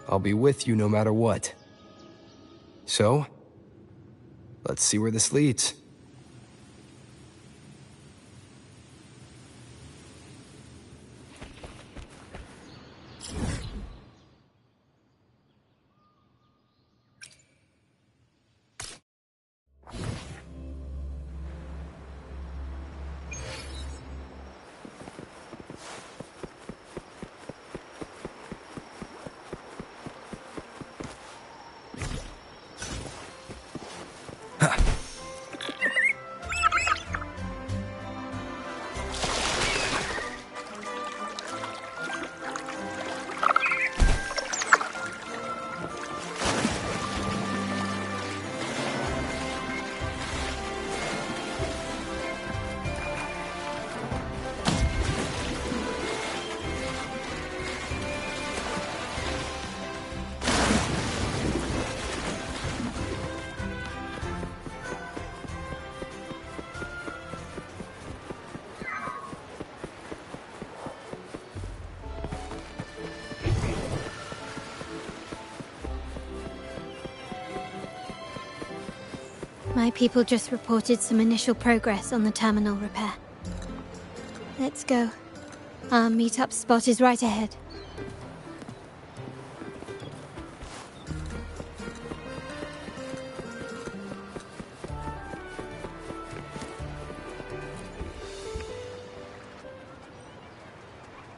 I'll be with you no matter what. So, let's see where this leads. My people just reported some initial progress on the terminal repair. Let's go. Our meet-up spot is right ahead.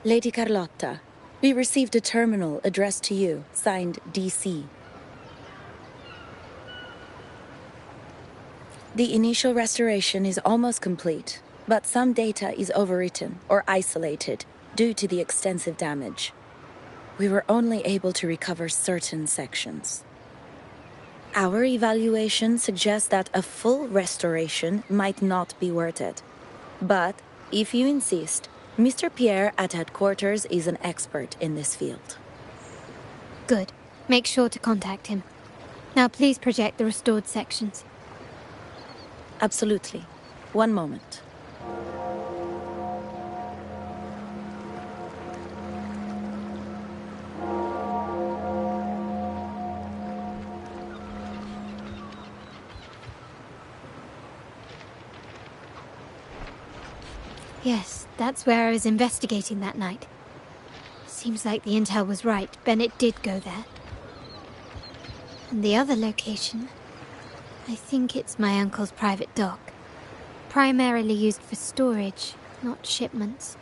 Lady Carlotta, we received a terminal addressed to you, signed DC. The initial restoration is almost complete, but some data is overwritten or isolated due to the extensive damage. We were only able to recover certain sections. Our evaluation suggests that a full restoration might not be worth it. But, if you insist, Mr. Pierre at headquarters is an expert in this field. Good. Make sure to contact him. Now please project the restored sections. Absolutely. One moment. Yes, that's where I was investigating that night. Seems like the intel was right. Bennett did go there. And the other location, I think it's my uncle's private dock. Primarily used for storage, not shipments.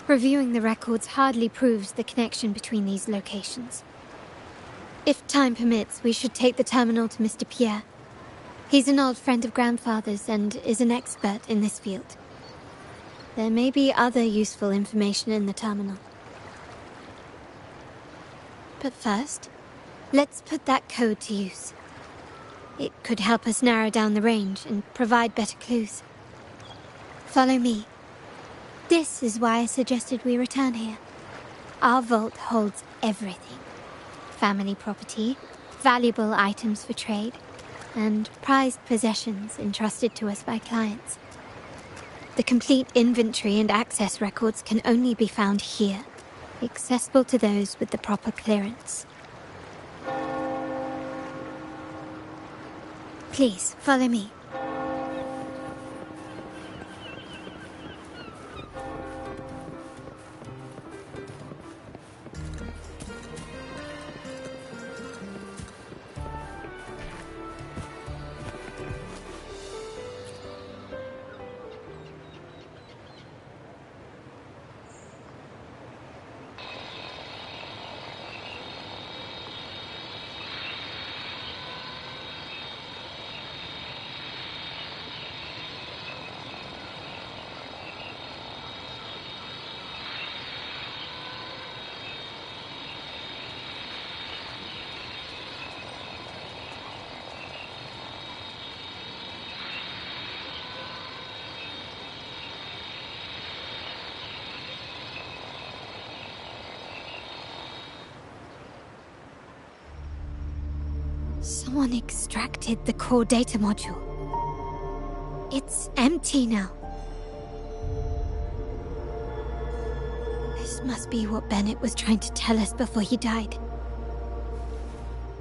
Reviewing the records hardly proves the connection between these locations. If time permits, we should take the terminal to Mr. Pierre. He's an old friend of Grandfather's and is an expert in this field. There may be other useful information in the terminal. But first, let's put that code to use. It could help us narrow down the range and provide better clues. Follow me. This is why I suggested we return here. Our vault holds everything. Family property, valuable items for trade, and prized possessions entrusted to us by clients. The complete inventory and access records can only be found here, accessible to those with the proper clearance. Please, follow me. Someone extracted the core data module. It's empty now. This must be what Bennett was trying to tell us before he died.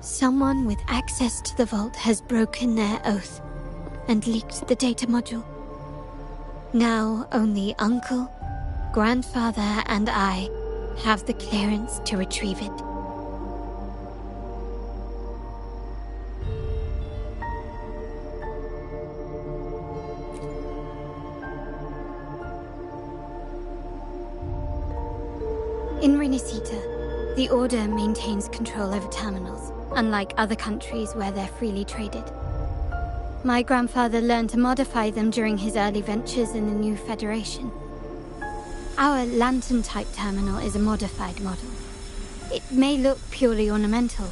Someone with access to the vault has broken their oath and leaked the data module. Now only Uncle, Grandfather, and I have the clearance to retrieve it. In Renacita, the Order maintains control over terminals, unlike other countries where they're freely traded. My grandfather learned to modify them during his early ventures in the new Federation. Our lantern-type terminal is a modified model. It may look purely ornamental,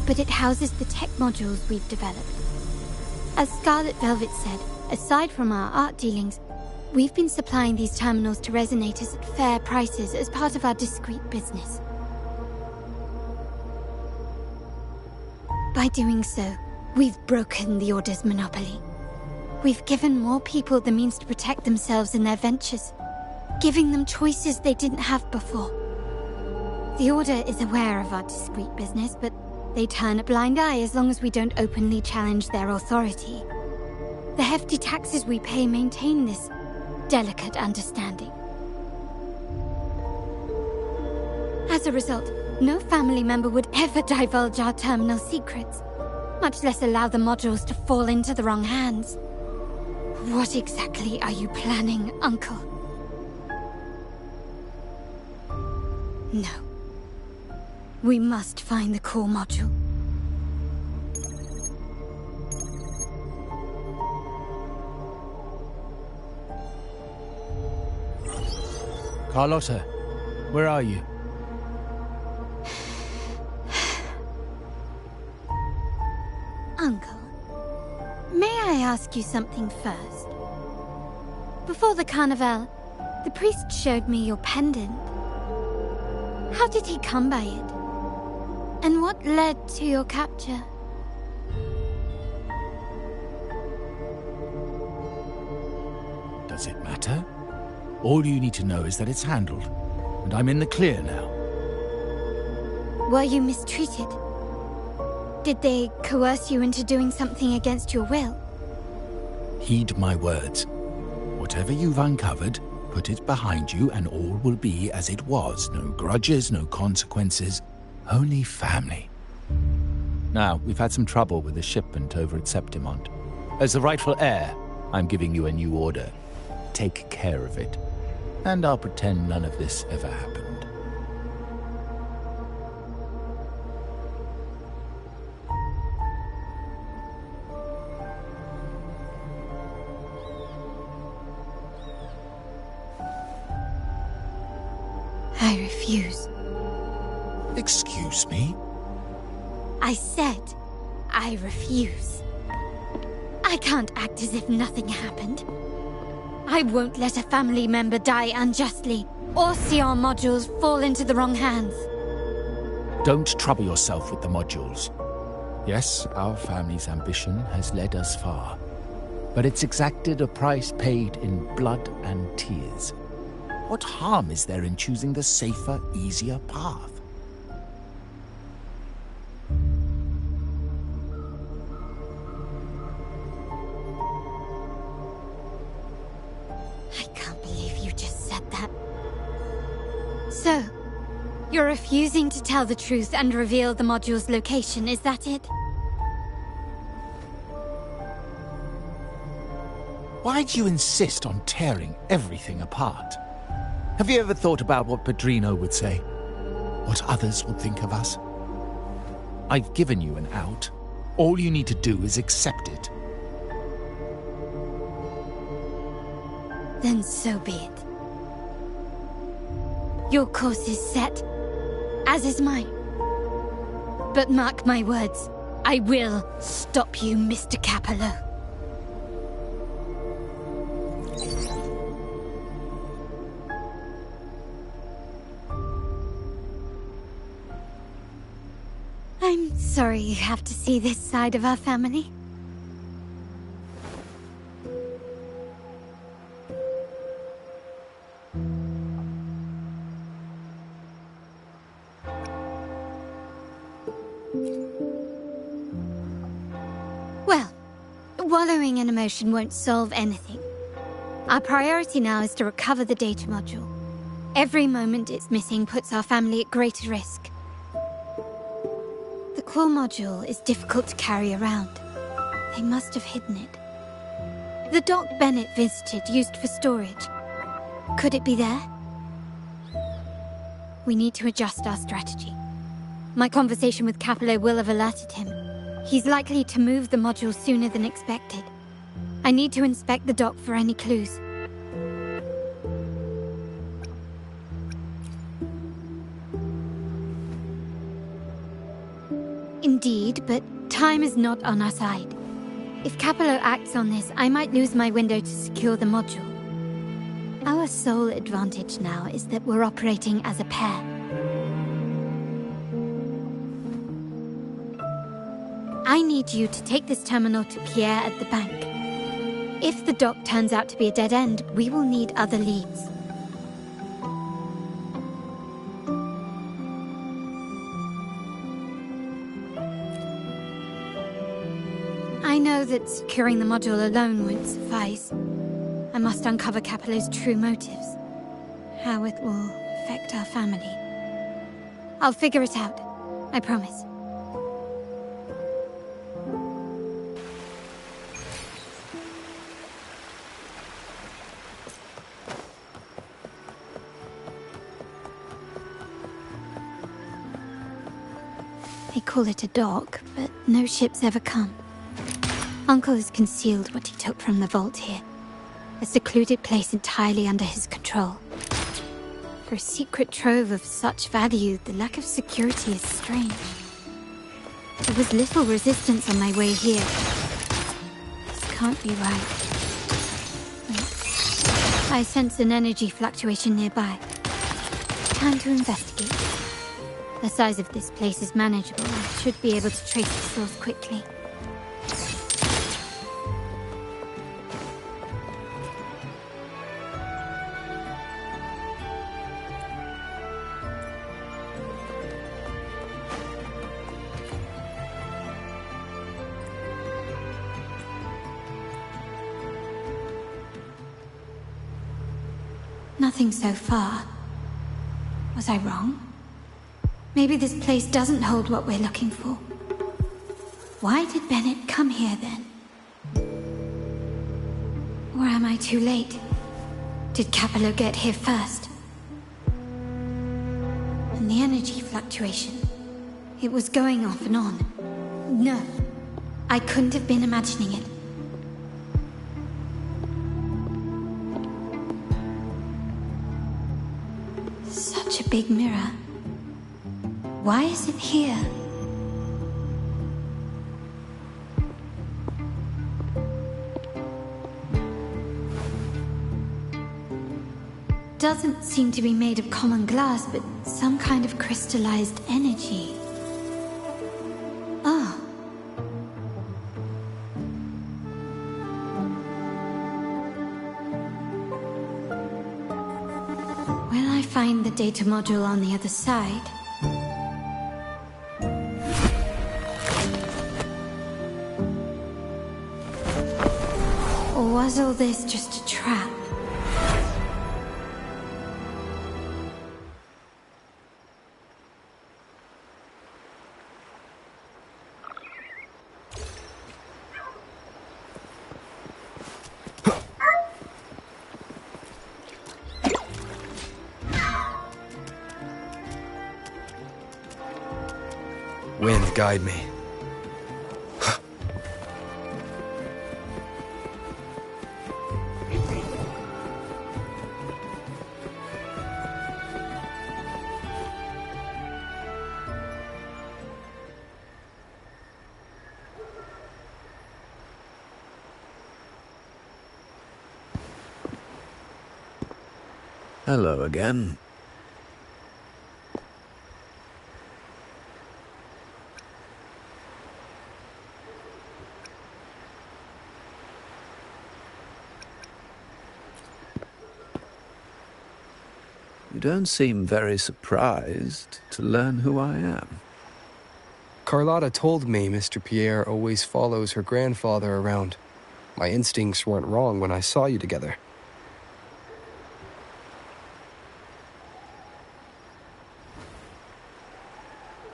but it houses the tech modules we've developed. As Scarlet Velvet said, aside from our art dealings, we've been supplying these terminals to resonators at fair prices as part of our discreet business. By doing so, we've broken the Order's monopoly. We've given more people the means to protect themselves in their ventures, giving them choices they didn't have before. The Order is aware of our discreet business, but they turn a blind eye as long as we don't openly challenge their authority. The hefty taxes we pay maintain this delicate understanding. As a result, no family member would ever divulge our terminal secrets. much less allow the modules to fall into the wrong hands. What exactly are you planning, Uncle? No. We must find the core module. Carlotta, where are you? Uncle, may I ask you something first? Before the carnival, the priest showed me your pendant. How did he come by it? And what led to your capture? Does it matter? All you need to know is that it's handled, and I'm in the clear now. Were you mistreated? Did they coerce you into doing something against your will? Heed my words. Whatever you've uncovered, put it behind you and all will be as it was. No grudges, no consequences, only family. Now, we've had some trouble with the shipment over at Septimont. As the rightful heir, I'm giving you a new order. Take care of it. And I'll pretend none of this ever happened. I refuse. Excuse me? I said I refuse. I can't act as if nothing happened. I won't let a family member die unjustly, or see our modules fall into the wrong hands. Don't trouble yourself with the modules. Yes, our family's ambition has led us far, but it's exacted a price paid in blood and tears. What harm is there in choosing the safer, easier path? I can't believe you just said that. So, you're refusing to tell the truth and reveal the module's location, is that it? Why do you insist on tearing everything apart? Have you ever thought about what Padrino would say? What others would think of us? I've given you an out. All you need to do is accept it. Then so be it. Your course is set, as is mine. But mark my words, I will stop you, Mr. Capello. I'm sorry you have to see this side of our family. Well, wallowing in emotion won't solve anything. Our priority now is to recover the data module. Every moment it's missing puts our family at greater risk. The core module is difficult to carry around. They must have hidden it. The dock Bennett visited used for storage. Could it be there? We need to adjust our strategy. My conversation with Capello will have alerted him. He's likely to move the module sooner than expected. I need to inspect the dock for any clues. Indeed, but time is not on our side. If Capello acts on this, I might lose my window to secure the module. Our sole advantage now is that we're operating as a pair. I need you to take this terminal to Pierre at the bank. If the dock turns out to be a dead end, we will need other leads. I know that securing the module alone won't suffice. I must uncover Capello's true motives. How it will affect our family. I'll figure it out. I promise. They call it a dock, but no ships ever come. Uncle has concealed what he took from the vault here. A secluded place entirely under his control. For a secret trove of such value, the lack of security is strange. There was little resistance on my way here. This can't be right. I sense an energy fluctuation nearby. Time to investigate. The size of this place is manageable. I should be able to trace the source quickly. Nothing so far. Was I wrong? Maybe this place doesn't hold what we're looking for. Why did Bennett come here then? Or am I too late? Did Capello get here first? And the energy fluctuation. It was going off and on. No, I couldn't have been imagining it. Such a big mirror. Why is it here? Doesn't seem to be made of common glass, but some kind of crystallized energy. Oh. Will I find the data module on the other side? Or was all this just a trap? Wind, guide me. Hello again. You don't seem very surprised to learn who I am. Carlotta told me Mr. Pierre always follows her grandfather around. My instincts weren't wrong when I saw you together.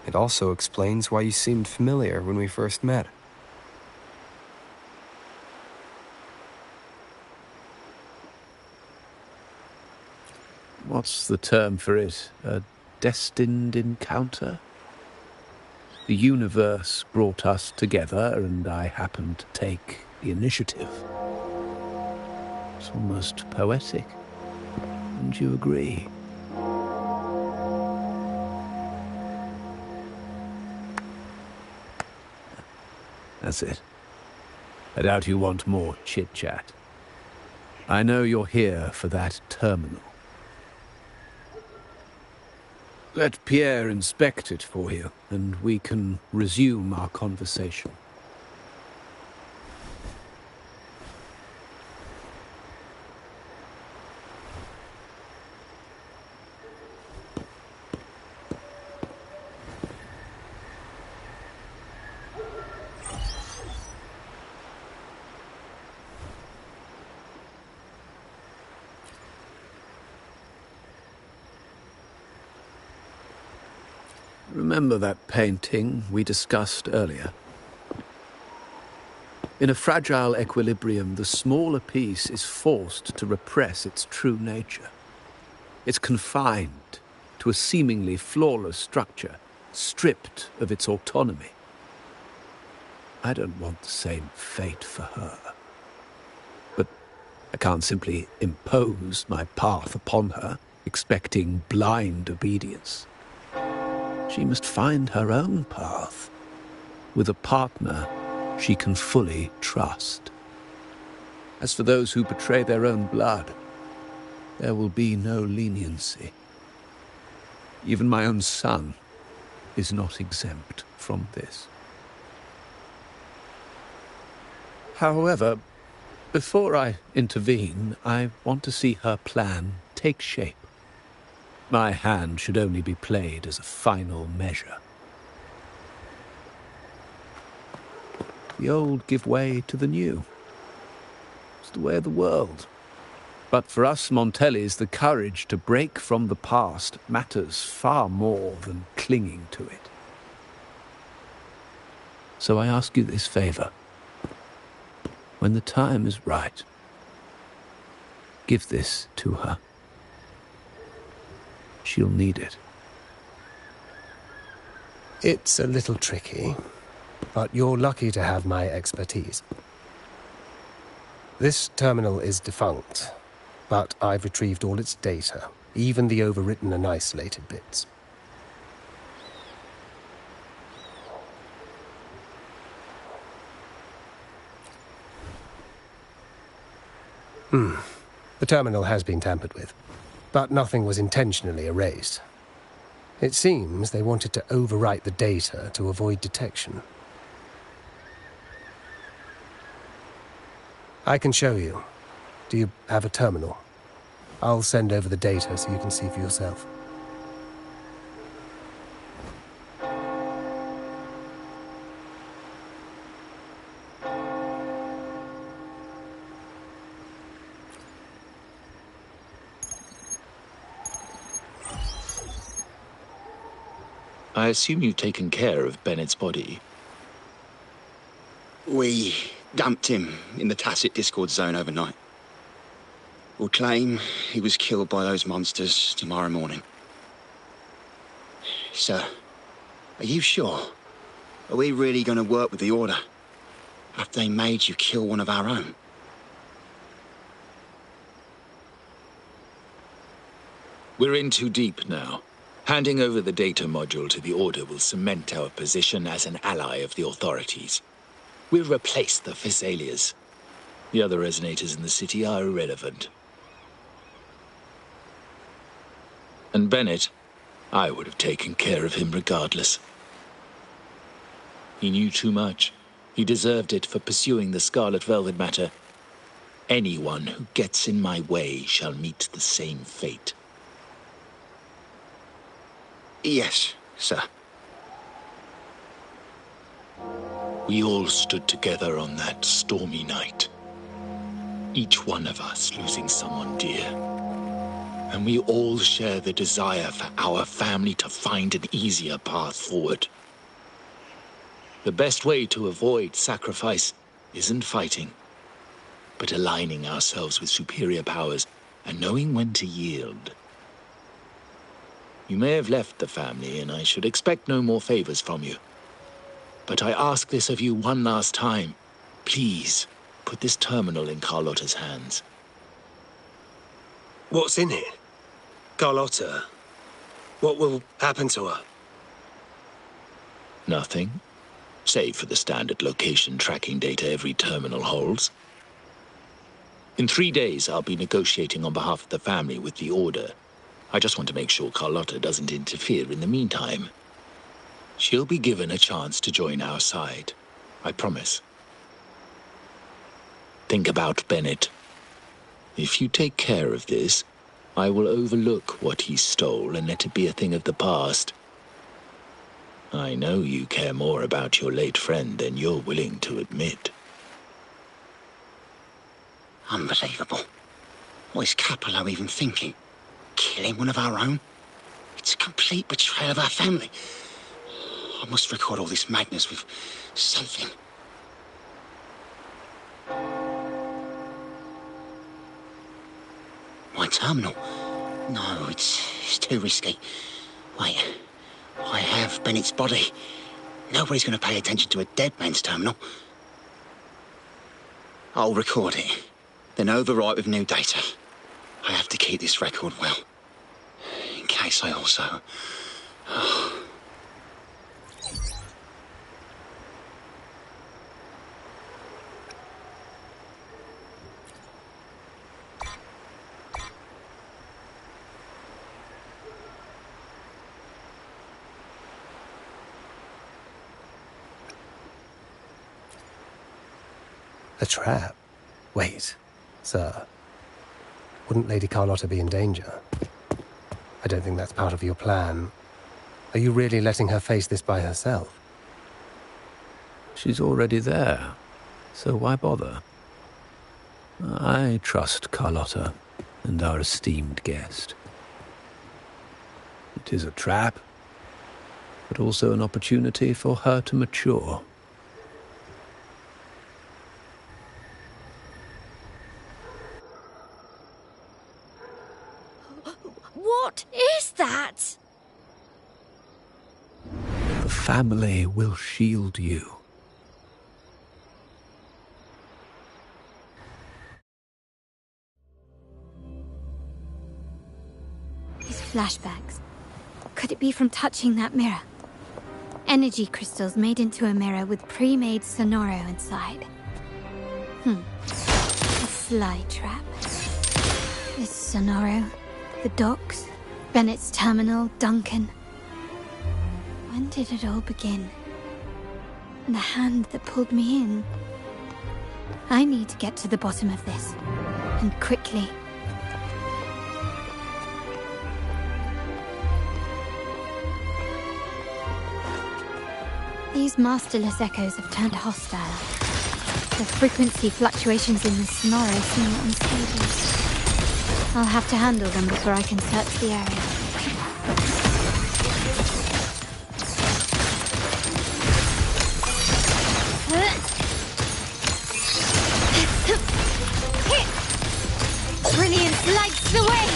It also explains why you seemed familiar when we first met. What's the term for it? A destined encounter? The universe brought us together, and I happened to take the initiative. It's almost poetic. Wouldn't you agree? That's it. I doubt you want more chit-chat. I know you're here for that terminal. Let Pierre inspect it for you, and we can resume our conversation. Remember that painting we discussed earlier? In a fragile equilibrium, the smaller piece is forced to repress its true nature. It's confined to a seemingly flawless structure, stripped of its autonomy. I don't want the same fate for her. But I can't simply impose my path upon her, expecting blind obedience. She must find her own path, with a partner she can fully trust. As for those who betray their own blood, there will be no leniency. Even my own son is not exempt from this. However, before I intervene, I want to see her plan take shape. My hand should only be played as a final measure. The old give way to the new. It's the way of the world. But for us Montellis, the courage to break from the past matters far more than clinging to it. So I ask you this favor. When the time is right, give this to her. She'll need it. It's a little tricky, but you're lucky to have my expertise. This terminal is defunct, but I've retrieved all its data, even the overwritten and isolated bits. The terminal has been tampered with, but nothing was intentionally erased. It seems they wanted to overwrite the data to avoid detection. I can show you. Do you have a terminal? I'll send over the data so you can see for yourself. I assume you've taken care of Bennett's body. We dumped him in the tacit discord zone overnight. We'll claim he was killed by those monsters tomorrow morning. Sir, are you sure? Are we really going to work with the Order after they made you kill one of our own? We're in too deep now. Handing over the data module to the Order will cement our position as an ally of the authorities. We'll replace the Phassalias. The other resonators in the city are irrelevant. And Bennett, I would have taken care of him regardless. He knew too much. He deserved it for pursuing the Scarlet Velvet matter. Anyone who gets in my way shall meet the same fate. Yes, sir. We all stood together on that stormy night. Each one of us losing someone dear. And we all share the desire for our family to find an easier path forward. The best way to avoid sacrifice isn't fighting, but aligning ourselves with superior powers and knowing when to yield. You may have left the family, and I should expect no more favors from you. But I ask this of you one last time. Please, put this terminal in Carlotta's hands. What's in it? Carlotta? What will happen to her? Nothing, save for the standard location tracking data every terminal holds. In 3 days, I'll be negotiating on behalf of the family with the Order. I just want to make sure Carlotta doesn't interfere in the meantime. She'll be given a chance to join our side. I promise. Think about Bennett. If you take care of this, I will overlook what he stole and let it be a thing of the past. I know you care more about your late friend than you're willing to admit. Unbelievable. What is Capello even thinking? Killing one of our own? It's a complete betrayal of our family. I must record all this madness with something. My terminal? No, it's too risky. Wait, I have Bennett's body. Nobody's going to pay attention to a dead man's terminal. I'll record it, then overwrite with new data. I have to keep this record well, in case I also... A trap? Wait, sir. Wouldn't Lady Carlotta be in danger? I don't think that's part of your plan. Are you really letting her face this by herself? She's already there, so why bother? I trust Carlotta and our esteemed guest. It is a trap, but also an opportunity for her to mature. What is that? The family will shield you. These flashbacks. Could it be from touching that mirror? Energy crystals made into a mirror with pre-made Sonoro inside. A sly trap. This Sonoro, the docks, Bennett's terminal, Duncan. When did it all begin? And the hand that pulled me in. I need to get to the bottom of this. And quickly. These masterless echoes have turned hostile. The frequency fluctuations in the Sonoro seem unstable. I'll have to handle them before I can search the area. Brilliance lights the way!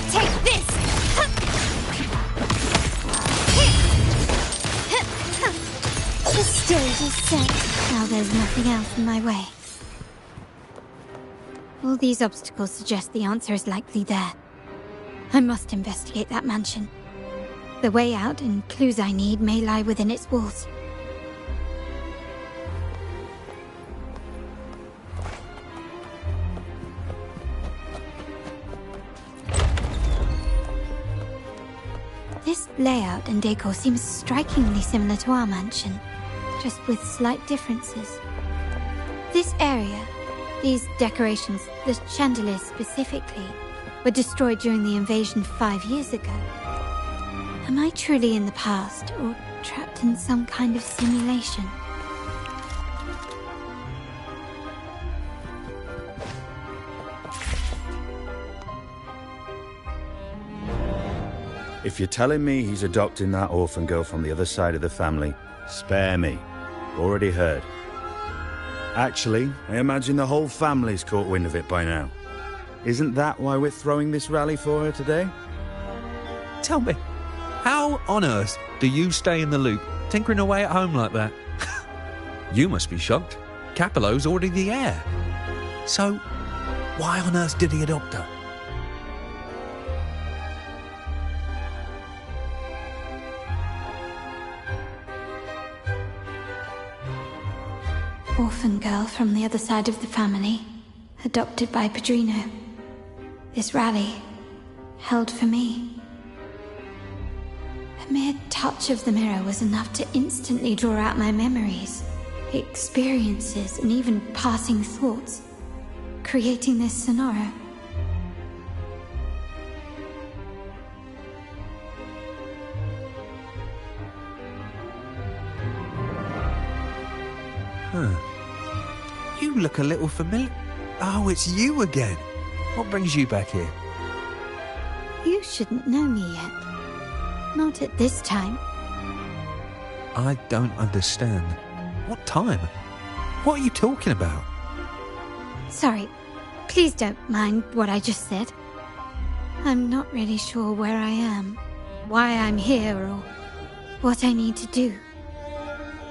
Take this! The stage is set. Now there's nothing else in my way. All these obstacles suggest the answer is likely there. I must investigate that mansion. The way out and clues I need may lie within its walls. This layout and decor seems strikingly similar to our mansion, just with slight differences. This area, these decorations, the chandeliers specifically, were destroyed during the invasion 5 years ago. Am I truly in the past, or trapped in some kind of simulation? If you're telling me he's adopting that orphan girl from the other side of the family, spare me. Already heard. Actually, I imagine the whole family's caught wind of it by now. Isn't that why we're throwing this rally for her today? Tell me, how on earth do you stay in the loop, tinkering away at home like that? You must be shocked. Capello's already the heir. So, why on earth did he adopt her? Orphan girl from the other side of the family, adopted by Padrino. This rally, held for me. A mere touch of the mirror was enough to instantly draw out my memories, experiences, and even passing thoughts, creating this Sonoro. Huh. You look a little familiar. Oh, it's you again. What brings you back here? You shouldn't know me yet. Not at this time. I don't understand. What time? What are you talking about? Sorry. Please don't mind what I just said. I'm not really sure where I am, why I'm here, or what I need to do.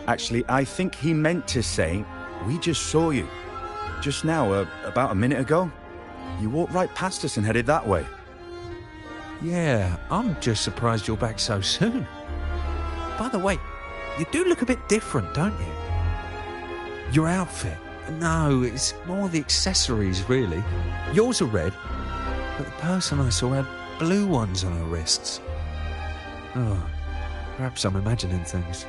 Actually, I think he meant to say, we just saw you. Just now, about a minute ago. You walked right past us and headed that way. Yeah, I'm just surprised you're back so soon. By the way, you do look a bit different, don't you? Your outfit. No, it's more the accessories, really. Yours are red, but the person I saw had blue ones on her wrists. Oh, perhaps I'm imagining things.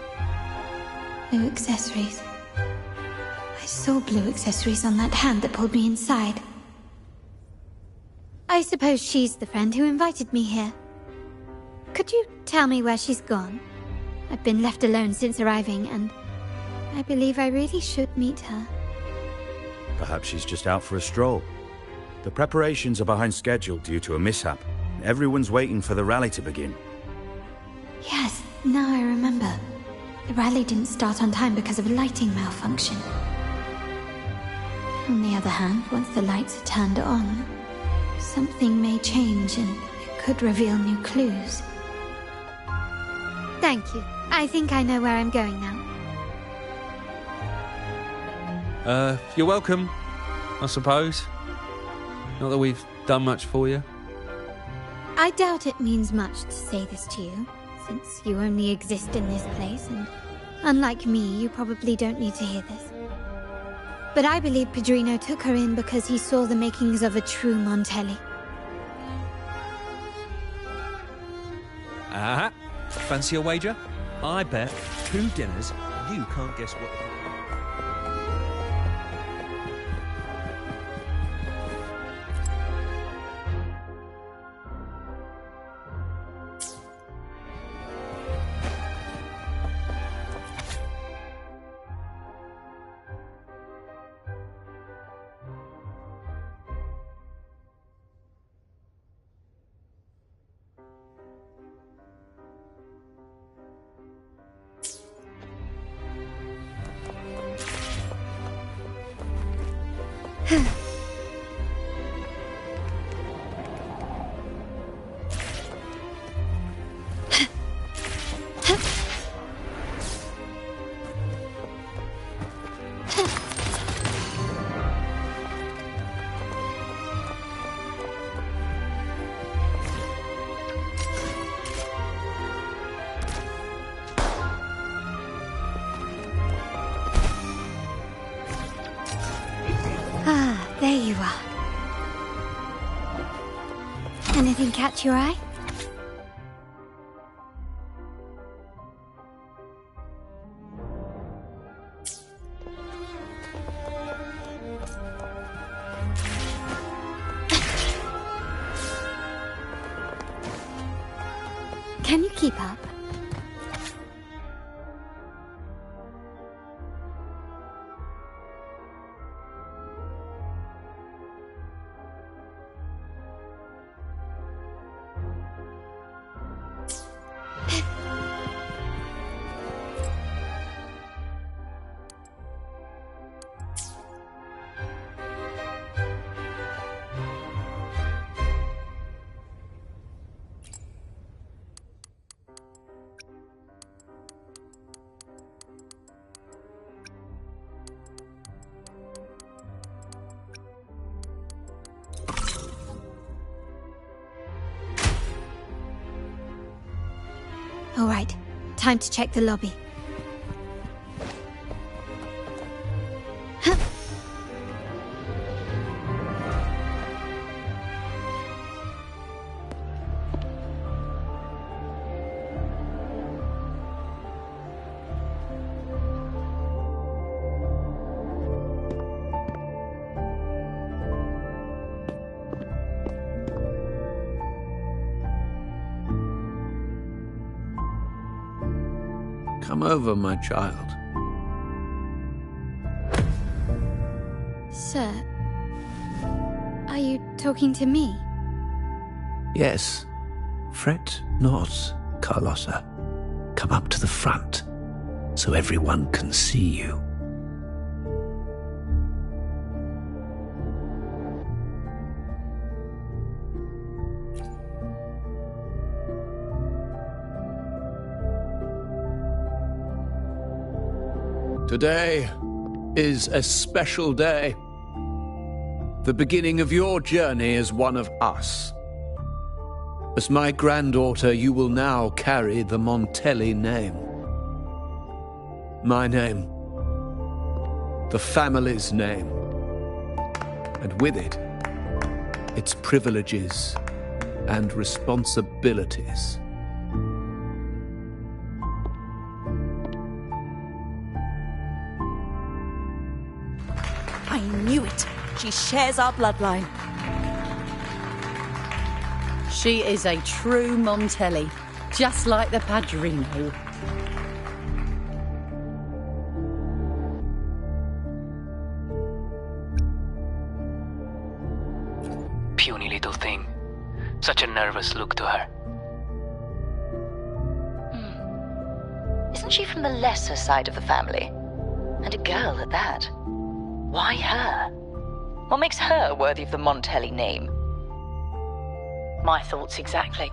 Blue accessories. I saw blue accessories on that hand that pulled me inside. I suppose she's the friend who invited me here. Could you tell me where she's gone? I've been left alone since arriving, and I believe I really should meet her. Perhaps she's just out for a stroll. The preparations are behind schedule due to a mishap. Everyone's waiting for the rally to begin. Yes, now I remember. The rally didn't start on time because of a lighting malfunction. On the other hand, once the lights are turned on, something may change and it could reveal new clues. Thank you. I think I know where I'm going now. You're welcome, I suppose. Not that we've done much for you. I doubt it means much to say this to you, since you only exist in this place, and unlike me, you probably don't need to hear this. But I believe Pedrino took her in because he saw the makings of a true Montelli. Ah, fancy a wager? I bet 2 dinners, you can't guess what... There you are. Anything catch your eye? Can you keep up? All right, time to check the lobby. Come over, my child. Sir, are you talking to me? Yes. Fret not, Carlotta. Come up to the front, so everyone can see you. Today is a special day. The beginning of your journey as one of us. As my granddaughter, you will now carry the Montelli name. My name. The family's name. And with it, its privileges and responsibilities. I knew it. She shares our bloodline. She is a true Montelli, just like the Padrino. Puny little thing. Such a nervous look to her. Isn't she from the lesser side of the family? And a girl at that. Why her? What makes her worthy of the Montelli name? My thoughts exactly.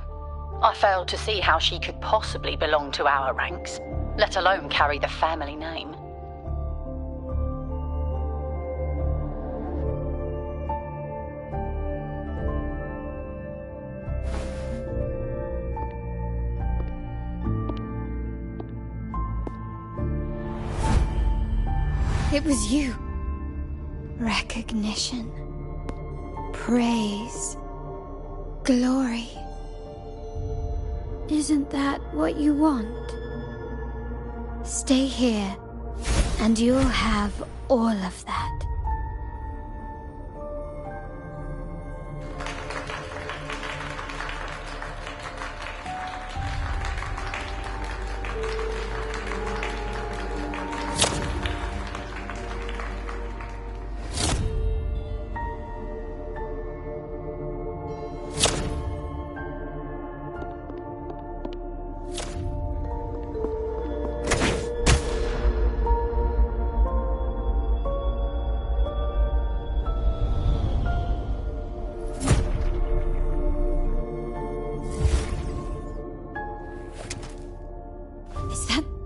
I failed to see how she could possibly belong to our ranks, let alone carry the family name. It was you. Recognition. Praise. Glory. Isn't that what you want? Stay here, and you'll have all of that.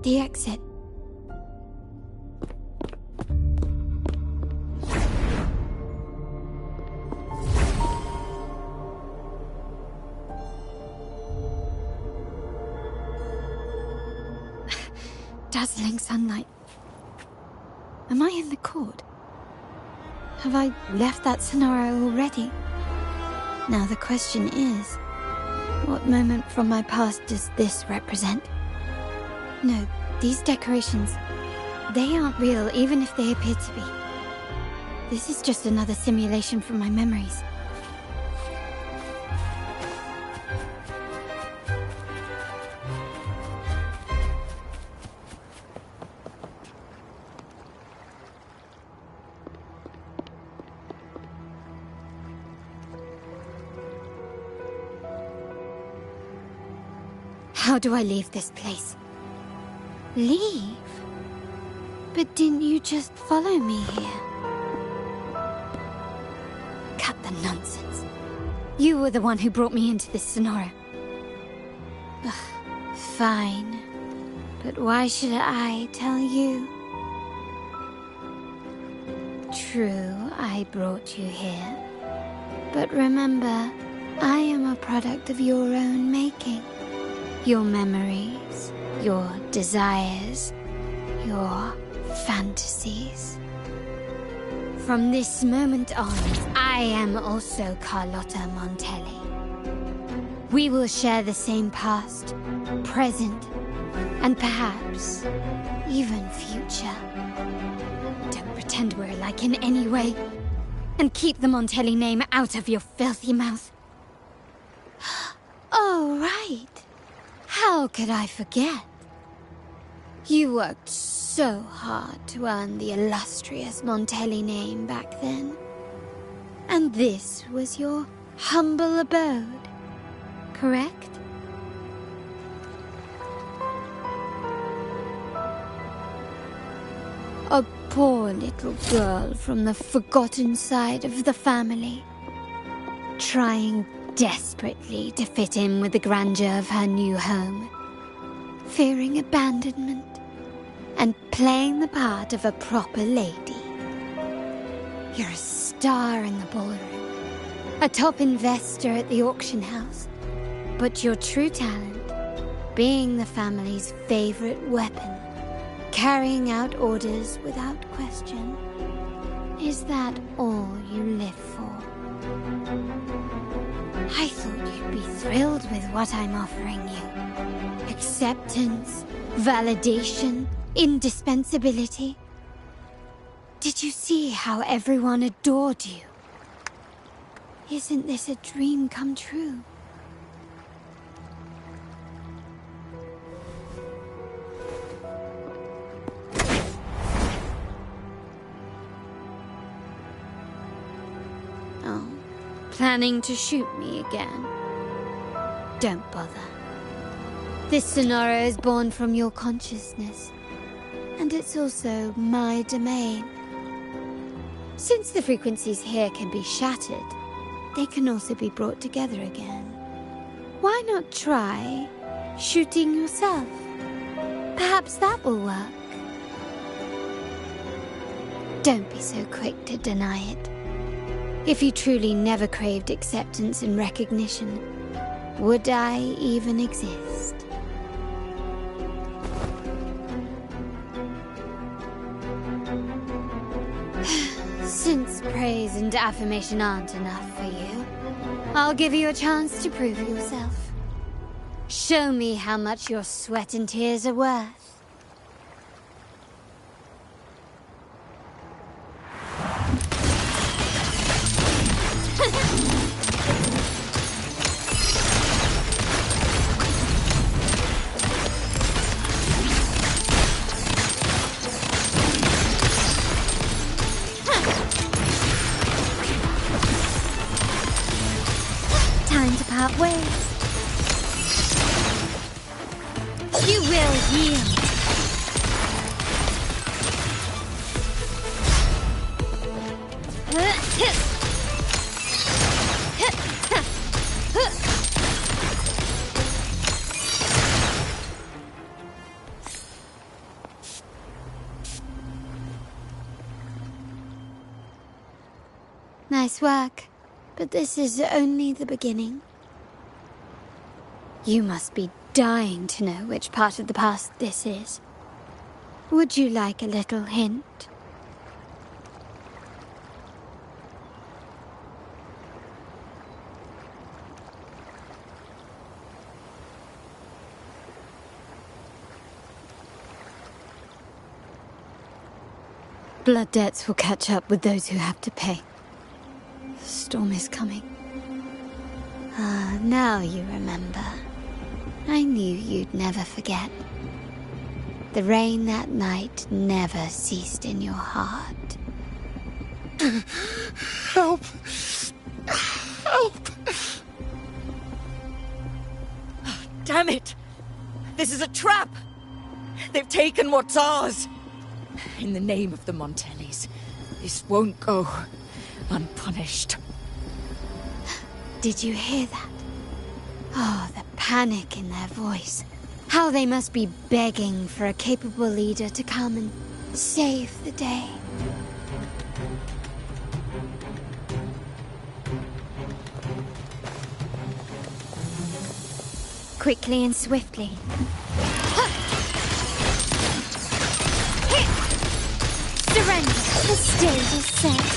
The exit. Dazzling sunlight. Am I in the court? Have I left that scenario already? Now the question is, what moment from my past does this represent? No, these decorations, they aren't real, even if they appear to be. This is just another simulation from my memories. How do I leave this place? Leave? But didn't you just follow me here? Cut the nonsense. You were the one who brought me into this scenario. Ugh, fine. But why should I tell you? True, I brought you here. But remember, I am a product of your own making. Your memories, your desires, your fantasies. From this moment on, I am also Carlotta Montelli. We will share the same past, present, and perhaps even future. Don't pretend we're alike in any way, and keep the Montelli name out of your filthy mouth. Oh, right. How could I forget? You worked so so hard to earn the illustrious Montelli name back then. And this was your humble abode, correct? A poor little girl from the forgotten side of the family, trying desperately to fit in with the grandeur of her new home, fearing abandonment, and playing the part of a proper lady. You're a star in the ballroom, a top investor at the auction house, but your true talent, being the family's favorite weapon, carrying out orders without question, is that all you live for? I thought you'd be thrilled with what I'm offering you. Acceptance, validation, indispensability. Did you see how everyone adored you? Isn't this a dream come true? Oh, planning to shoot me again? Don't bother. This scenario is born from your consciousness, and it's also my domain. Since the frequencies here can be shattered, they can also be brought together again. Why not try shooting yourself? Perhaps that will work. Don't be so quick to deny it. If you truly never craved acceptance and recognition, would I even exist? Since praise and affirmation aren't enough for you, I'll give you a chance to prove yourself. Show me how much your sweat and tears are worth. Time to part ways. You will yield. Nice work, but this is only the beginning. You must be dying to know which part of the past this is. Would you like a little hint? Blood debts will catch up with those who have to pay. The storm is coming. Ah, now you remember. I knew you'd never forget. The rain that night never ceased in your heart. Help! Help! Damn it! This is a trap! They've taken what's ours! In the name of the Montellis, this won't go unpunished. Did you hear that? Oh, the panic in their voice. How they must be begging for a capable leader to come and save the day. Quickly and swiftly. Surrender. The stage is set.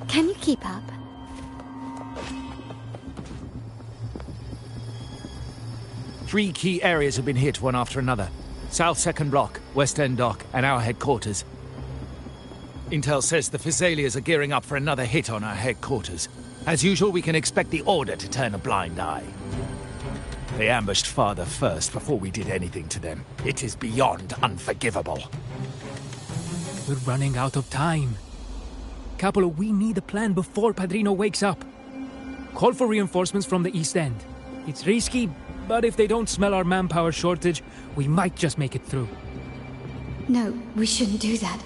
Can you keep up? Three key areas have been hit one after another. South 2nd Block, West End Dock, and our headquarters. Intel says the Physalias are gearing up for another hit on our headquarters. As usual, we can expect the Order to turn a blind eye. They ambushed Father first before we did anything to them. It is beyond unforgivable. We're running out of time. Capolo, we need a plan before Padrino wakes up. Call for reinforcements from the East End. It's risky, but if they don't smell our manpower shortage, we might just make it through. No, we shouldn't do that.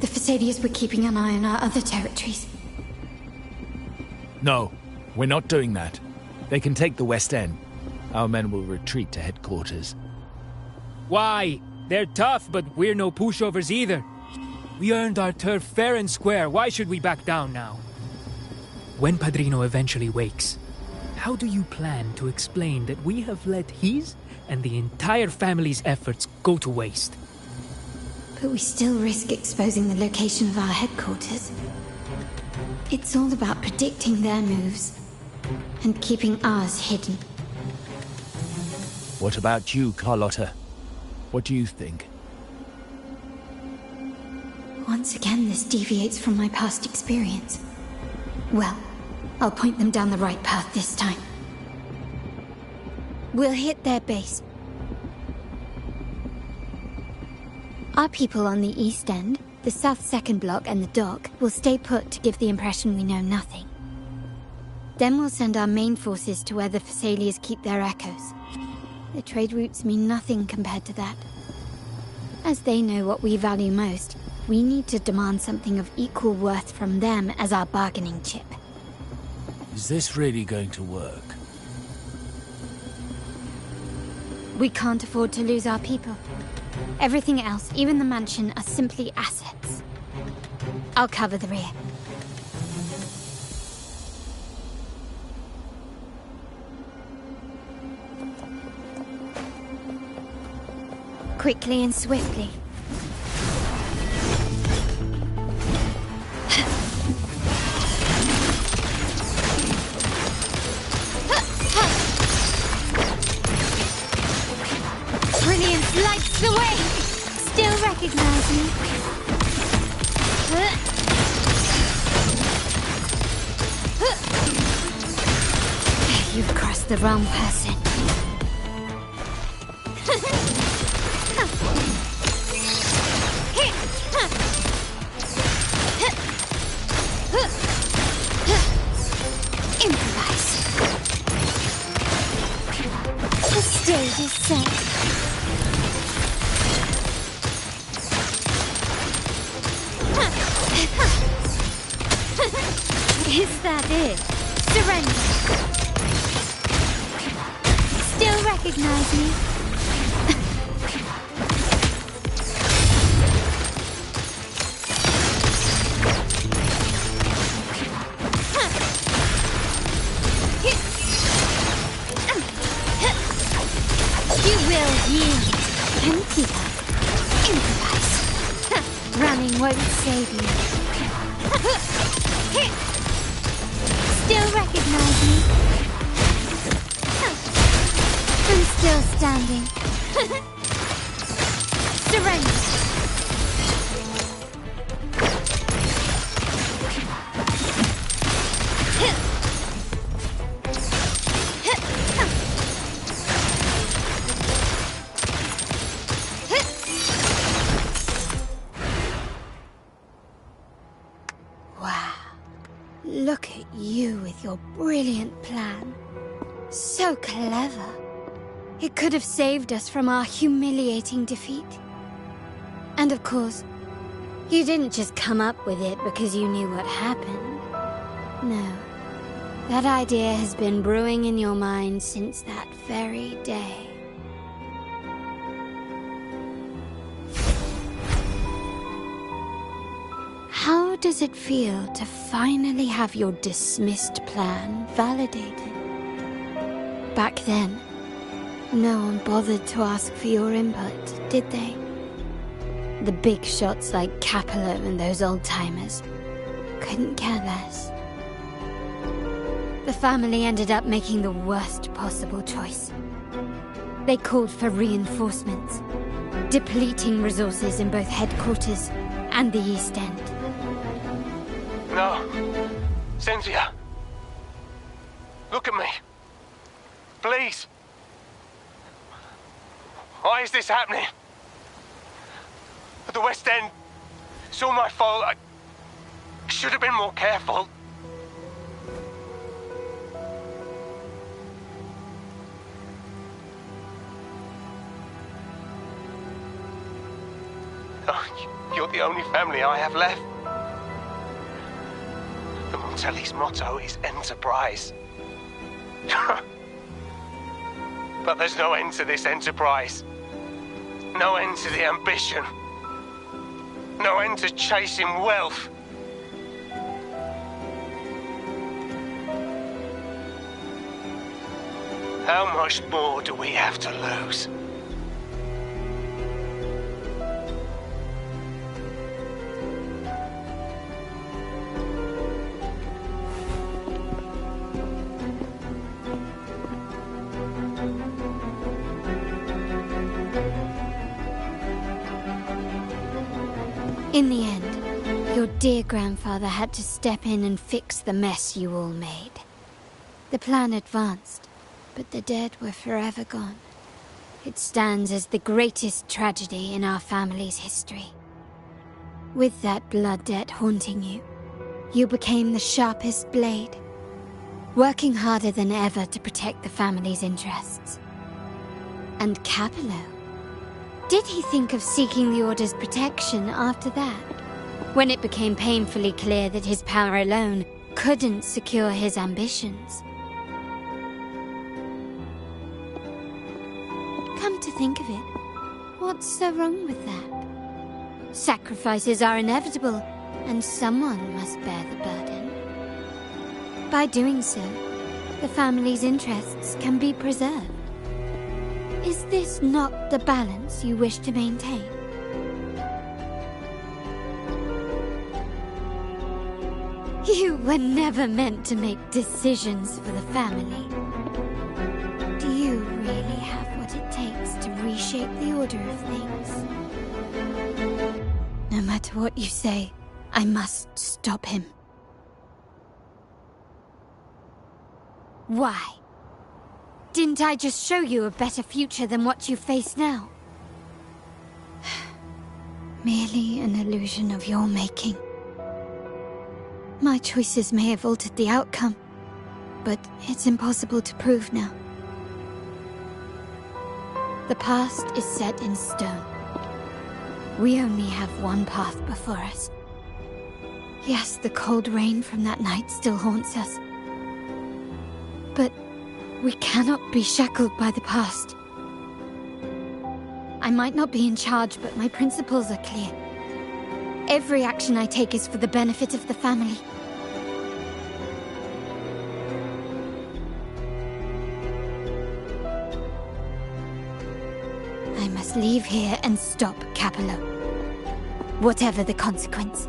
The Physalias were keeping an eye on our other territories. No, we're not doing that. They can take the West End. Our men will retreat to headquarters. Why? They're tough, but we're no pushovers either. We earned our turf fair and square. Why should we back down now? When Padrino eventually wakes, how do you plan to explain that we have let his and the entire family's efforts go to waste? But we still risk exposing the location of our headquarters. It's all about predicting their moves and keeping ours hidden. What about you, Carlotta? What do you think? Once again, this deviates from my past experience. Well, I'll point them down the right path this time. We'll hit their base. Our people on the East End, the South 2nd Block and the dock will stay put to give the impression we know nothing. Then we'll send our main forces to where the Physalias keep their echoes. The trade routes mean nothing compared to that. As they know what we value most, we need to demand something of equal worth from them as our bargaining chip. Is this really going to work? We can't afford to lose our people. Everything else, even the mansion, are simply assets. I'll cover the rear. Quickly and swiftly. Brilliant lights the way! Still recognize me? You've crossed the wrong person. Improvise. The stage is set. Is that it? Surrender. Still recognize me? You will yield. And keep up. Improvise. Running won't save you. Still recognize me? I'm still standing. Surrender. Wow. Look at you with your brilliant plan. So clever. It could have saved us from our humiliating defeat. And of course, you didn't just come up with it because you knew what happened. No. That idea has been brewing in your mind since that very day. How does it feel to finally have your dismissed plan validated? Back then, no one bothered to ask for your input, did they? The big shots like Capello and those old-timers couldn't care less. The family ended up making the worst possible choice. They called for reinforcements, depleting resources in both headquarters and the East End. No. Cynthia. Look at me. Please. Why is this happening? At the West End. It's all my fault. I should have been more careful. Oh, you're the only family I have left. The Montelli's motto is enterprise. But there's no end to this enterprise. No end to the ambition. No end to chasing wealth. How much more do we have to lose? In the end, your dear grandfather had to step in and fix the mess you all made. The plan advanced, but the dead were forever gone. It stands as the greatest tragedy in our family's history. With that blood debt haunting you, you became the sharpest blade, working harder than ever to protect the family's interests. And Capello? Did he think of seeking the Order's protection after that? When it became painfully clear that his power alone couldn't secure his ambitions. Come to think of it, what's so wrong with that? Sacrifices are inevitable, and someone must bear the burden. By doing so, the family's interests can be preserved. Is this not the balance you wish to maintain? You were never meant to make decisions for the family. Do you really have what it takes to reshape the order of things? No matter what you say, I must stop him. Why? Didn't I just show you a better future than what you face now? Merely an illusion of your making. My choices may have altered the outcome, but it's impossible to prove now. The past is set in stone. We only have one path before us. Yes, the cold rain from that night still haunts us. But we cannot be shackled by the past. I might not be in charge, but my principles are clear. Every action I take is for the benefit of the family. I must leave here and stop Capello. Whatever the consequence.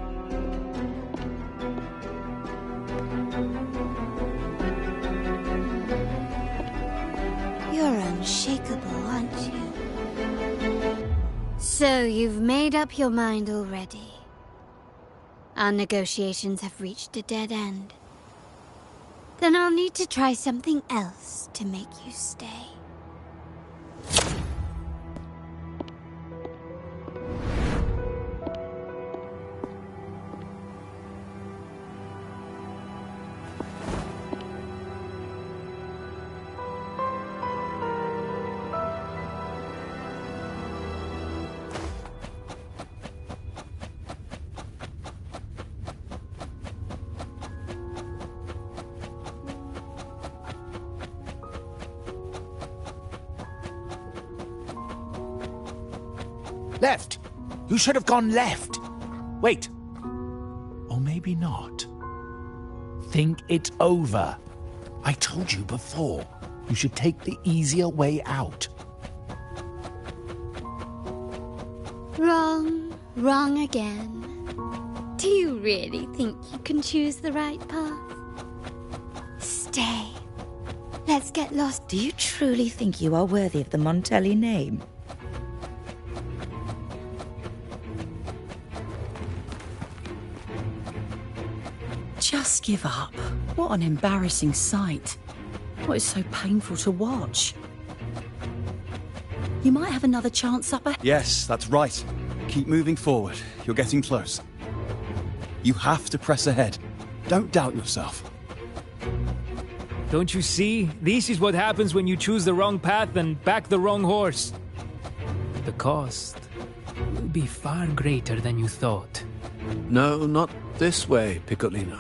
You're unshakable, aren't you? So you've made up your mind already. Our negotiations have reached a dead end. Then I'll need to try something else to make you stay. Left! You should have gone left! Wait. Or maybe not. Think it over. I told you before. You should take the easier way out. Wrong. Wrong again. Do you really think you can choose the right path? Stay. Let's get lost. Do you truly think you are worthy of the Montelli name? Just give up. What an embarrassing sight. What is so painful to watch? You might have another chance up ahead. Yes, that's right. Keep moving forward. You're getting close. You have to press ahead. Don't doubt yourself. Don't you see? This is what happens when you choose the wrong path and back the wrong horse. The cost will be far greater than you thought. No, not this way, Piccolino.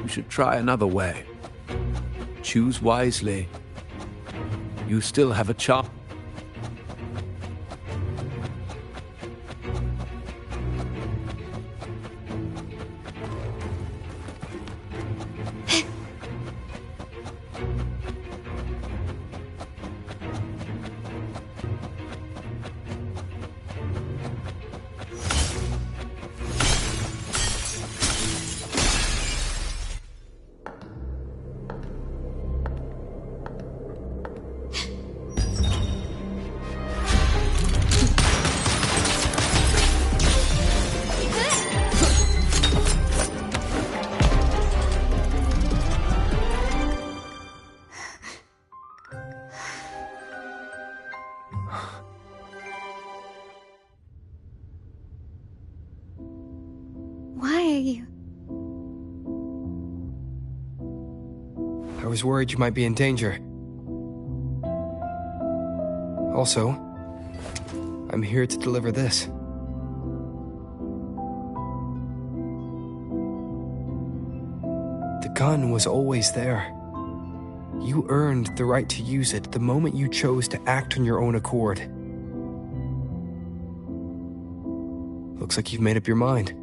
You should try another way. Choose wisely. You still have a chance. Why are you? I was worried you might be in danger. Also, I'm here to deliver this. The gun was always there. You earned the right to use it the moment you chose to act on your own accord. Looks like you've made up your mind.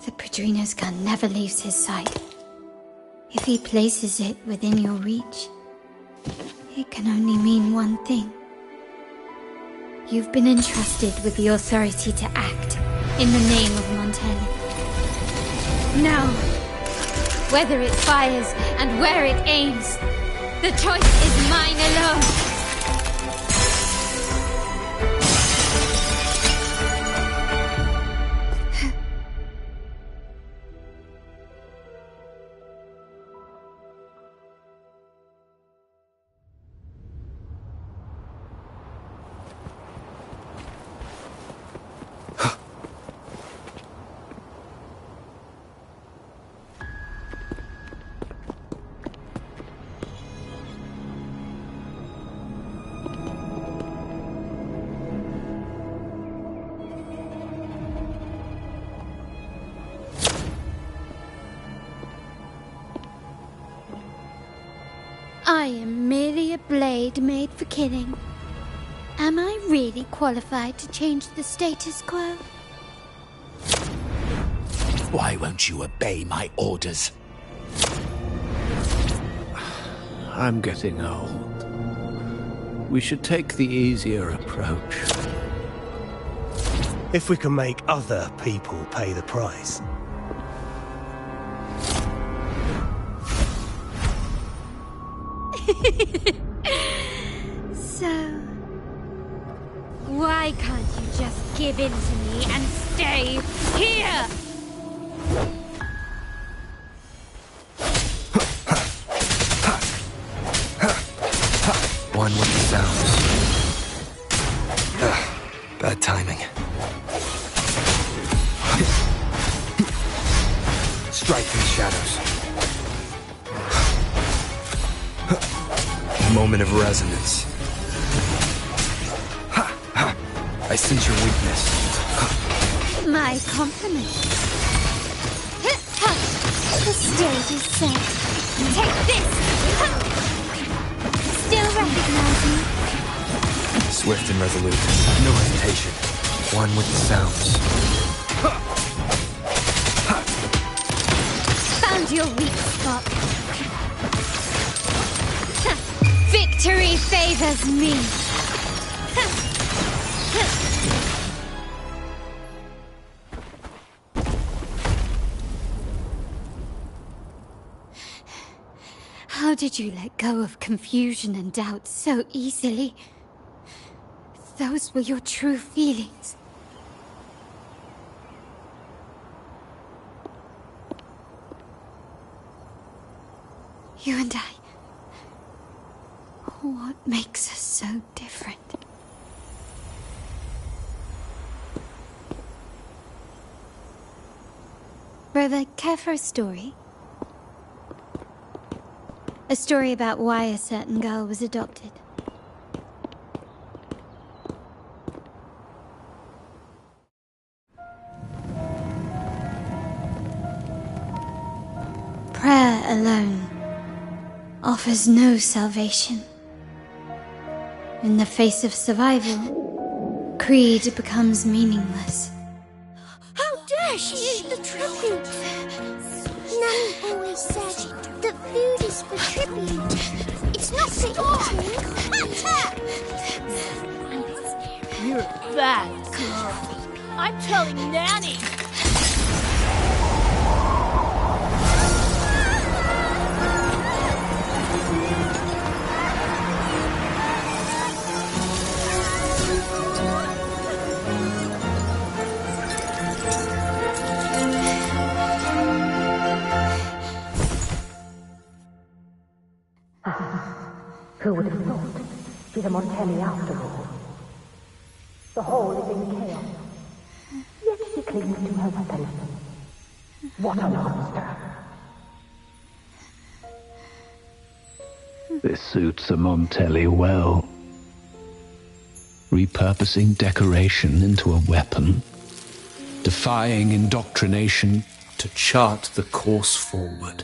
The Padrino's gun never leaves his sight. If he places it within your reach, it can only mean one thing. You've been entrusted with the authority to act in the name of Montelli. Now, whether it fires and where it aims, the choice is mine alone. I am merely a blade made for killing. Am I really qualified to change the status quo? Why won't you obey my orders? I'm getting old. We should take the easier approach. If we can make other people pay the price. So, why can't you just give in to me and stay here? One with the sounds. Bad timing. Strike in the shadows. Moment of resonance. I sense your weakness. My compliment. The stage is set. Take this! Still recognize me? Swift and resolute. No hesitation. One with the sounds. Found your weak spot. Victory favors me. How did you let go of confusion and doubt so easily? Those were your true feelings. You and I. What makes us so different? Brother, care for a story? A story about why a certain girl was adopted. Prayer alone offers no salvation. In the face of survival, creed becomes meaningless. How dare she eat the tribute? Nanny always said that food is for tribute. It's not for eating. You're a bad girl. I'm telling Nanny. Who would have thought? She's a Montelli after all. The hall is in chaos. Yet she clings to her weapon. What a monster! This suits a Montelli well. Repurposing decoration into a weapon, defying indoctrination to chart the course forward.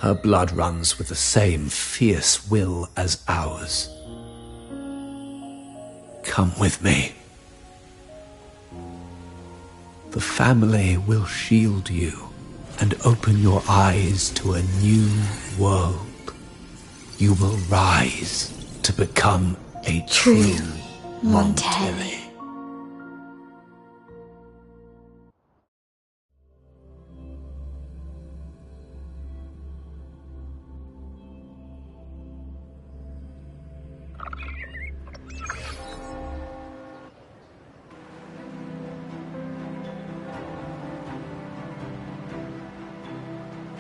Her blood runs with the same fierce will as ours. Come with me. The family will shield you and open your eyes to a new world. You will rise to become a true Montelli.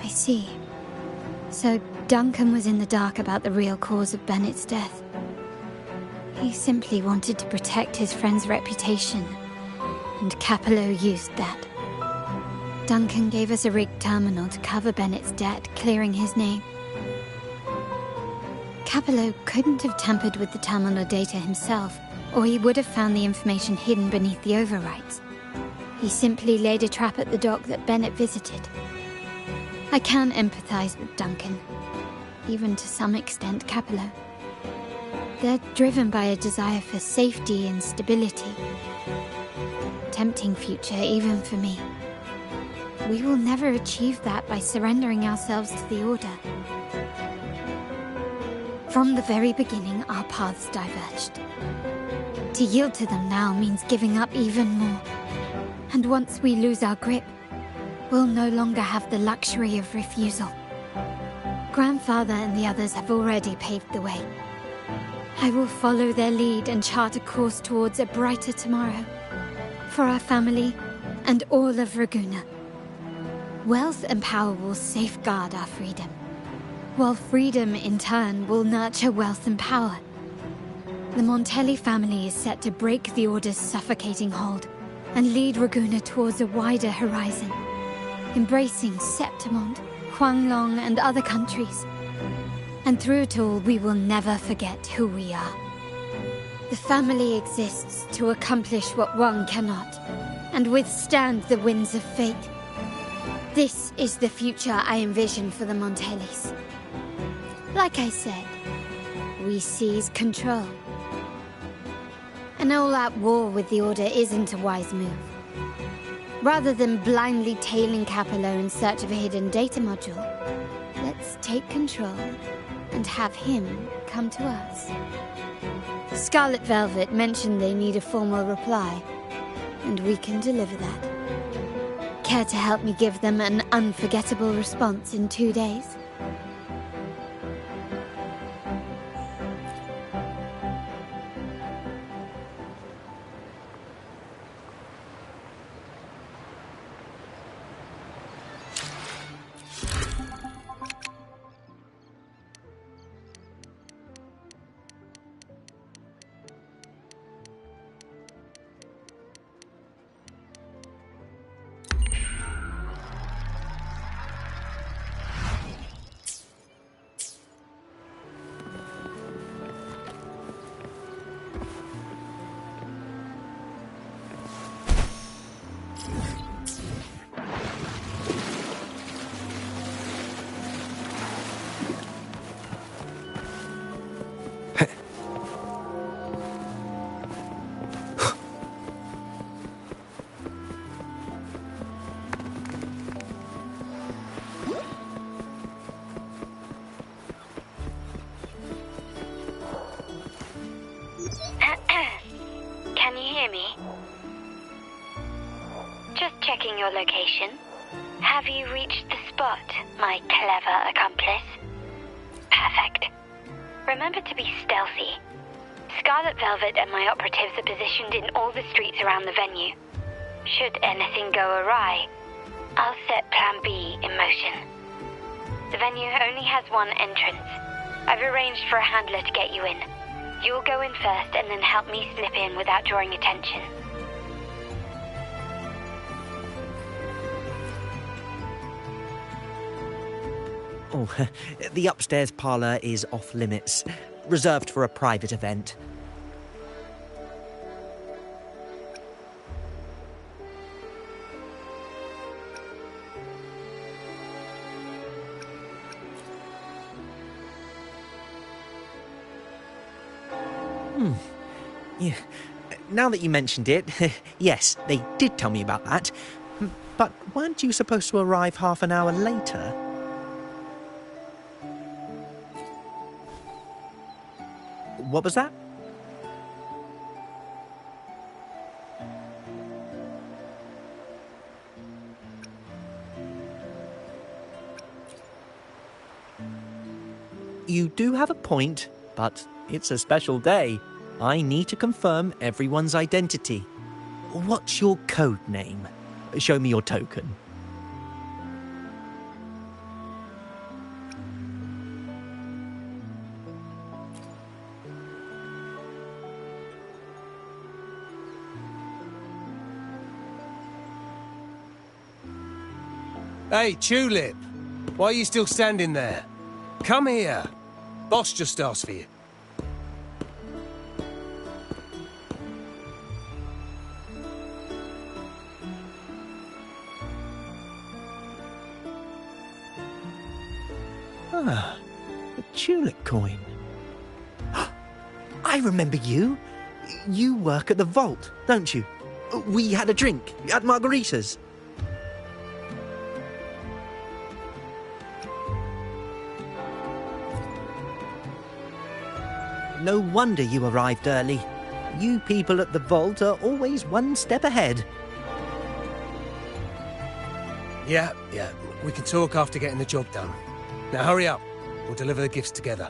I see. So Duncan was in the dark about the real cause of Bennett's death. He simply wanted to protect his friend's reputation, and Capello used that. Duncan gave us a rigged terminal to cover Bennett's debt, clearing his name. Capello couldn't have tampered with the terminal data himself, or he would have found the information hidden beneath the overwrites. He simply laid a trap at the dock that Bennett visited. I can empathize with Duncan, even to some extent Capello. They're driven by a desire for safety and stability. Tempting future even for me. We will never achieve that by surrendering ourselves to the Order. From the very beginning, our paths diverged. To yield to them now means giving up even more. And once we lose our grip, we'll no longer have the luxury of refusal. Grandfather and the others have already paved the way. I will follow their lead and chart a course towards a brighter tomorrow. For our family and all of Raguna. Wealth and power will safeguard our freedom, while freedom in turn will nurture wealth and power. The Montelli family is set to break the Order's suffocating hold and lead Raguna towards a wider horizon, embracing Septimond, Huanglong, and other countries. And through it all, we will never forget who we are. The family exists to accomplish what one cannot, and withstand the winds of fate. This is the future I envision for the Montellis. Like I said, we seize control. An all-out war with the Order isn't a wise move. Rather than blindly tailing Capello in search of a hidden data module, let's take control and have him come to us. Scarlet Velvet mentioned they need a formal reply, and we can deliver that. Care to help me give them an unforgettable response in 2 days? Just checking your location. Have you reached the spot, my clever accomplice? Perfect. Remember to be stealthy. Scarlet Velvet and my operatives are positioned in all the streets around the venue. Should anything go awry, I'll set Plan B in motion. The venue only has one entrance. I've arranged for a handler to get you in. You'll go in first and then help me slip in without drawing attention. Oh, the upstairs parlour is off limits, reserved for a private event. Yeah. Now that you mentioned it, yes, they did tell me about that. But weren't you supposed to arrive half an hour later? What was that? You do have a point, but it's a special day. I need to confirm everyone's identity. What's your code name? Show me your token. Hey, Tulip! Why are you still standing there? Come here. Boss just asked for you. Ah, a tulip coin. I remember you. You work at the vault, don't you? We had a drink at Margarita's. No wonder you arrived early. You people at the vault are always one step ahead. Yeah. We can talk after getting the job done. Now hurry up. We'll deliver the gifts together.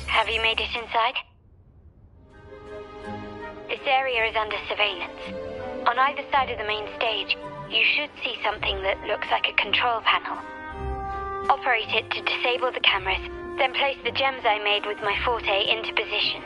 Have you made it inside? This area is under surveillance. On either side of the main stage, you should see something that looks like a control panel. Operate it to disable the cameras, then place the gems I made with my forte into position.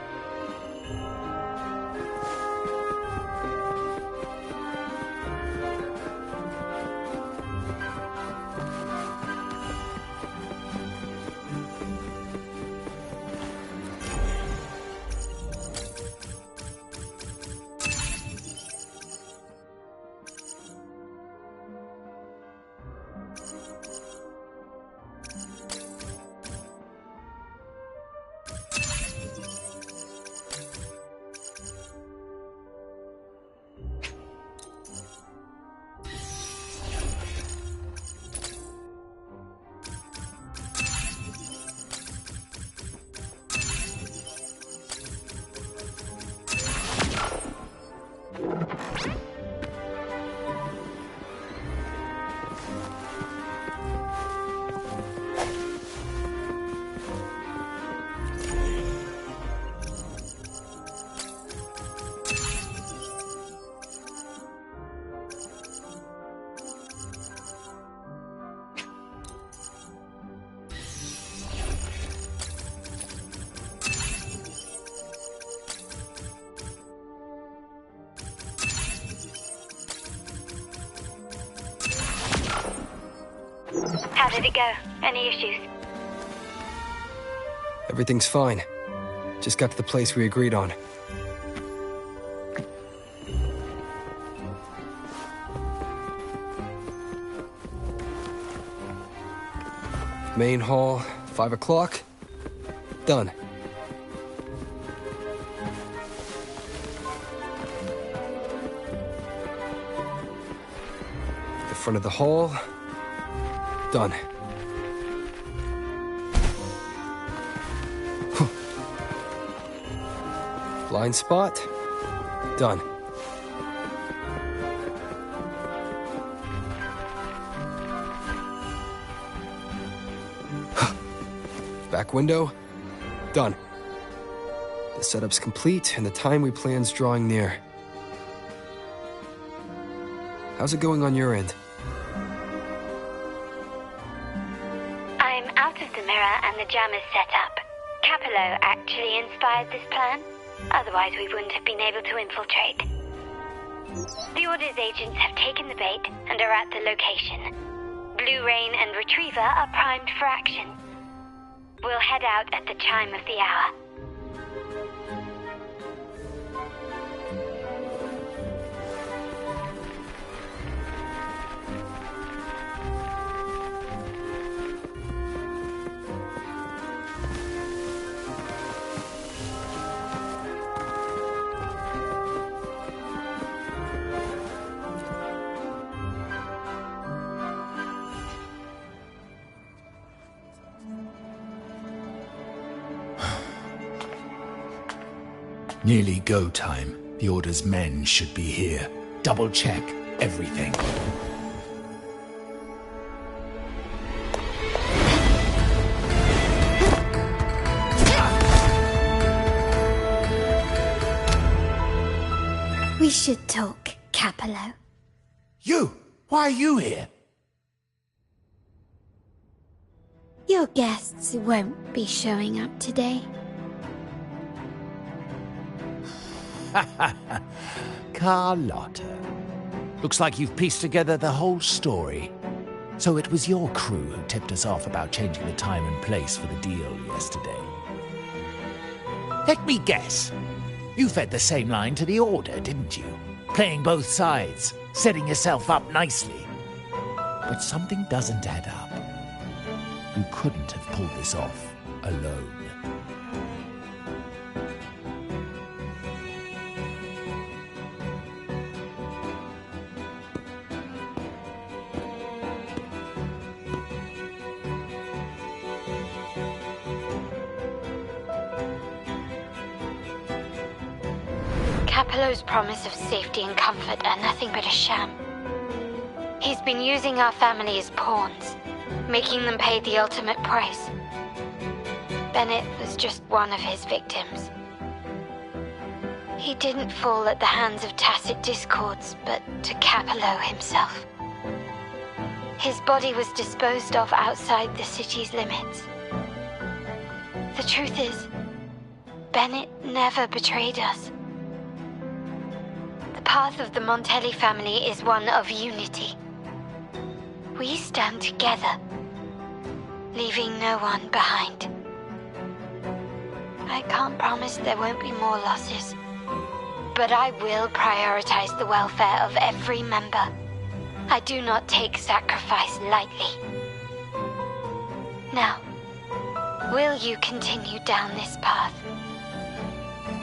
How did it go? Any issues? Everything's fine. Just got to the place we agreed on. Main hall, 5 o'clock. Done. Front of the hall. Done. Blind spot. Done. Back window. Done. The setup's complete, and the time we plan's drawing near. How's it going on your end? I'm out of the mirror and the jam is set up. Capello actually inspired this plan. Otherwise, we wouldn't have been able to infiltrate. The Order's agents have taken the bait and are at the location. Blue Rain and Retriever are primed for action. We'll head out at the chime of the hour. Nearly go time. The Order's men should be here. Double check everything. We should talk, Capello. You! Why are you here? Your guests won't be showing up today. Carlotta. Looks like you've pieced together the whole story. So it was your crew who tipped us off about changing the time and place for the deal yesterday. Let me guess. You fed the same line to the Order, didn't you? Playing both sides, setting yourself up nicely. But something doesn't add up. You couldn't have pulled this off alone. Capello's promise of safety and comfort are nothing but a sham. He's been using our family as pawns, making them pay the ultimate price. Bennett was just one of his victims. He didn't fall at the hands of tacit discords, but to Capello himself. His body was disposed of outside the city's limits. The truth is, Bennett never betrayed us. The path of the Montelli family is one of unity. We stand together, leaving no one behind. I can't promise there won't be more losses, but I will prioritize the welfare of every member. I do not take sacrifice lightly. Now, will you continue down this path?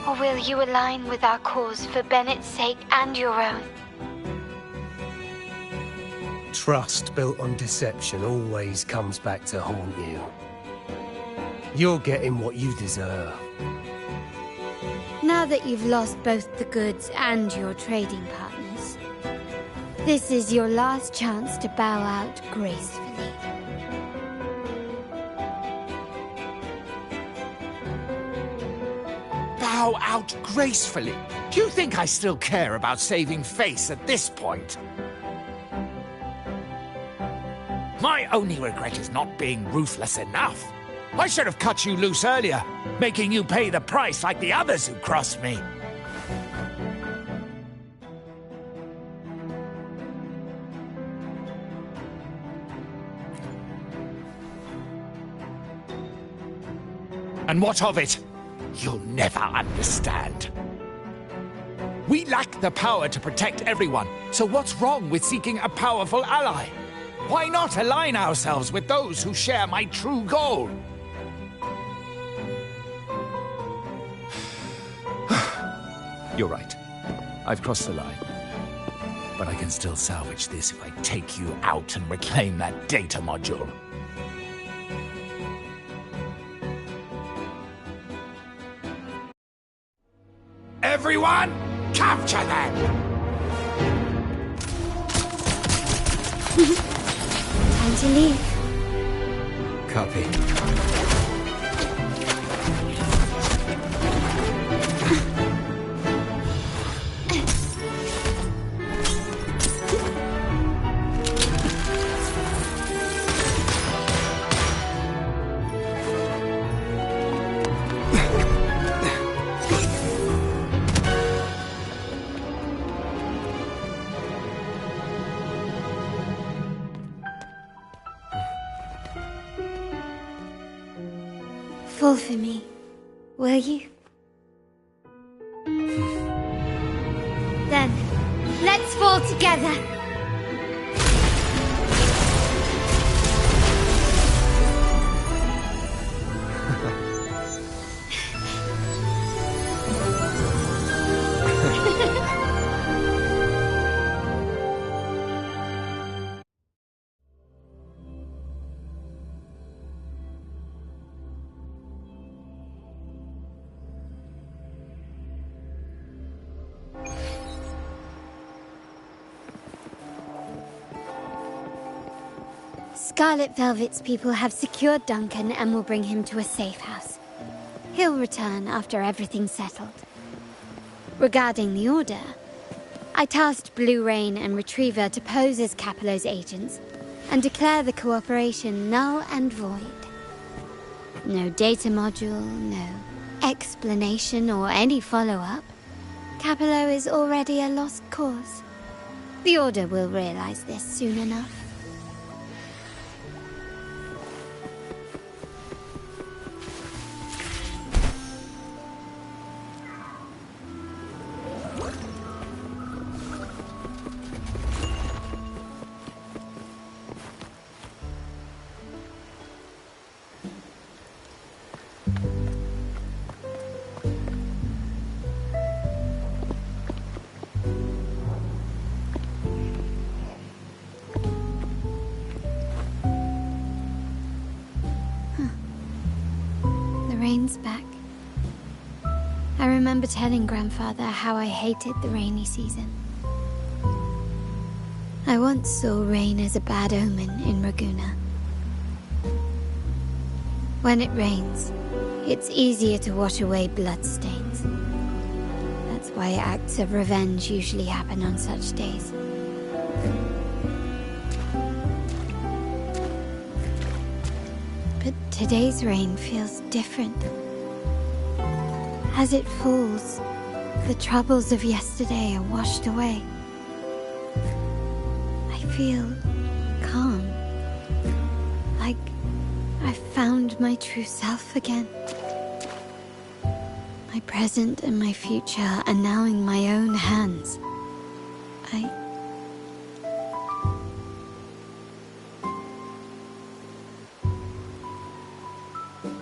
Or will you align with our cause for Bennett's sake and your own? Trust built on deception always comes back to haunt you. You're getting what you deserve. Now that you've lost both the goods and your trading partners, this is your last chance to bow out gracefully. Bow out gracefully? Do you think I still care about saving face at this point? My only regret is not being ruthless enough. I should have cut you loose earlier, making you pay the price like the others who crossed me. And what of it? You'll never understand. We lack the power to protect everyone, so what's wrong with seeking a powerful ally? Why not align ourselves with those who share my true goal? You're right. I've crossed the line. But I can still salvage this if I take you out and reclaim that data module. Everyone, capture them! Time to leave. Copy. Fall for me, will you? Then, let's fall together. Scarlet Velvet's people have secured Duncan and will bring him to a safe house. He'll return after everything's settled. Regarding the Order, I tasked Blue Rain and Retriever to pose as Capello's agents and declare the cooperation null and void. No data module, no explanation or any follow-up. Capello is already a lost cause. The Order will realize this soon enough. Rain's back. I remember telling Grandfather how I hated the rainy season. I once saw rain as a bad omen in Raguna. When it rains, it's easier to wash away bloodstains. That's why acts of revenge usually happen on such days. But today's rain feels different. As it falls, the troubles of yesterday are washed away. I feel calm. Like I've found my true self again. My present and my future are now in my own hands.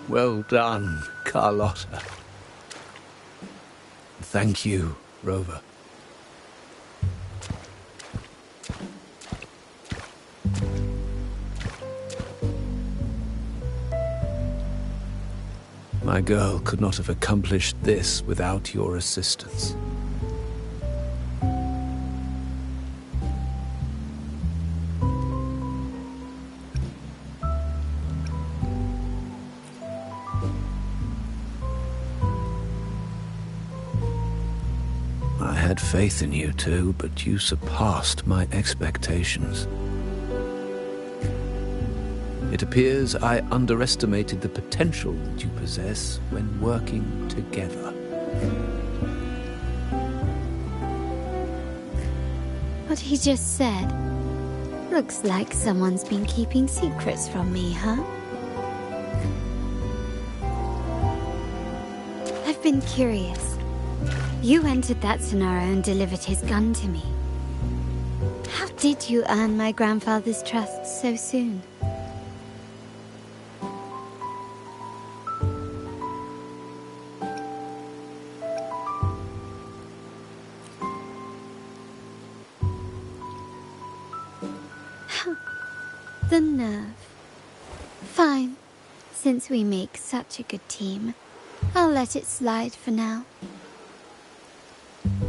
Well done, Carlotta. Thank you, Rover. My girl could not have accomplished this without your assistance. I had faith in you too, but you surpassed my expectations. It appears I underestimated the potential that you possess when working together. What he just said. Looks like someone's been keeping secrets from me, huh? I've been curious. You entered that Sonaro and delivered his gun to me. How did you earn my grandfather's trust so soon? The nerve. Fine. Since we make such a good team, I'll let it slide for now.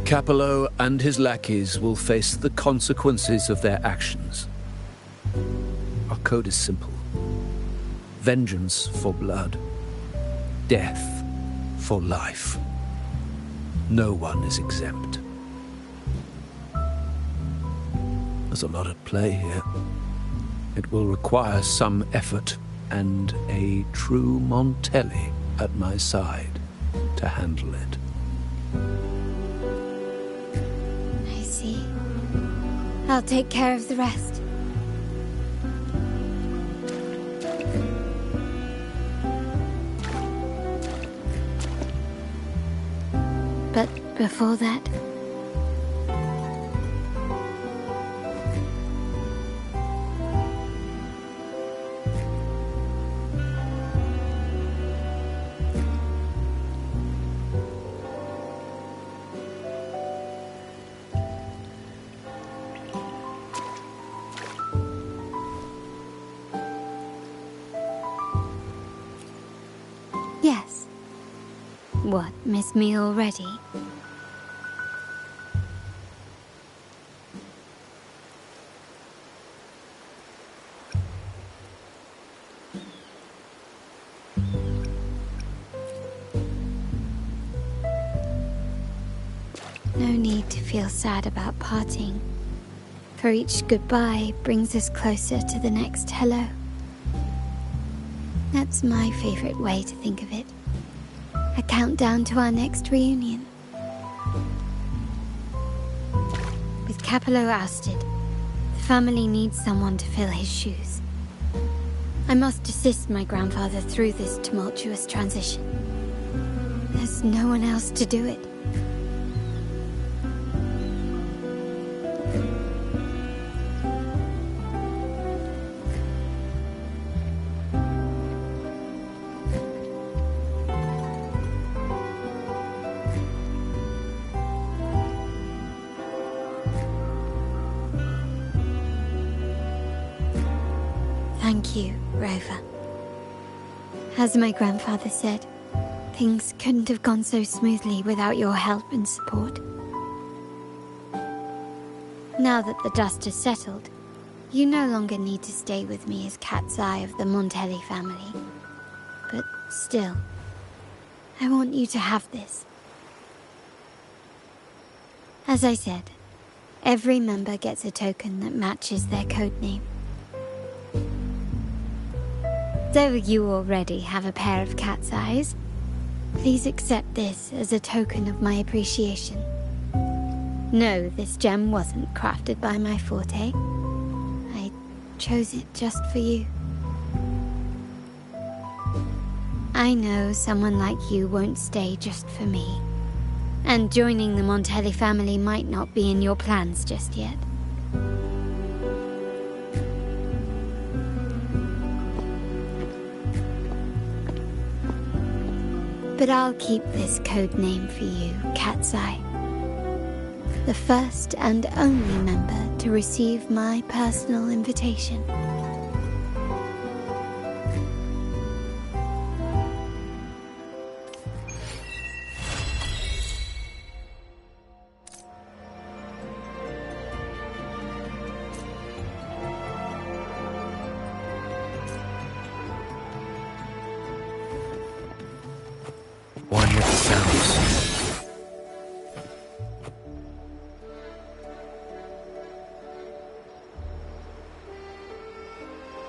Capello and his lackeys will face the consequences of their actions. Our code is simple. Vengeance for blood. Death for life. No one is exempt. There's a lot at play here. It will require some effort and a true Montelli at my side to handle it. I see. I'll take care of the rest. But before that... Yes. What, miss me already? No need to feel sad about parting, for each goodbye brings us closer to the next hello. That's my favorite way to think of it. A countdown to our next reunion. With Capello ousted, the family needs someone to fill his shoes. I must assist my grandfather through this tumultuous transition. There's no one else to do it. Thank you, Rover. As my grandfather said, things couldn't have gone so smoothly without your help and support. Now that the dust has settled, you no longer need to stay with me as cat's eye of the Montelli family. But still, I want you to have this. As I said, every member gets a token that matches their codename. Though you already have a pair of cat's eyes, please accept this as a token of my appreciation. No, this gem wasn't crafted by my forte. I chose it just for you. I know someone like you won't stay just for me, and joining the Montelli family might not be in your plans just yet. But I'll keep this code name for you, Cat's Eye. The first and only member to receive my personal invitation. One with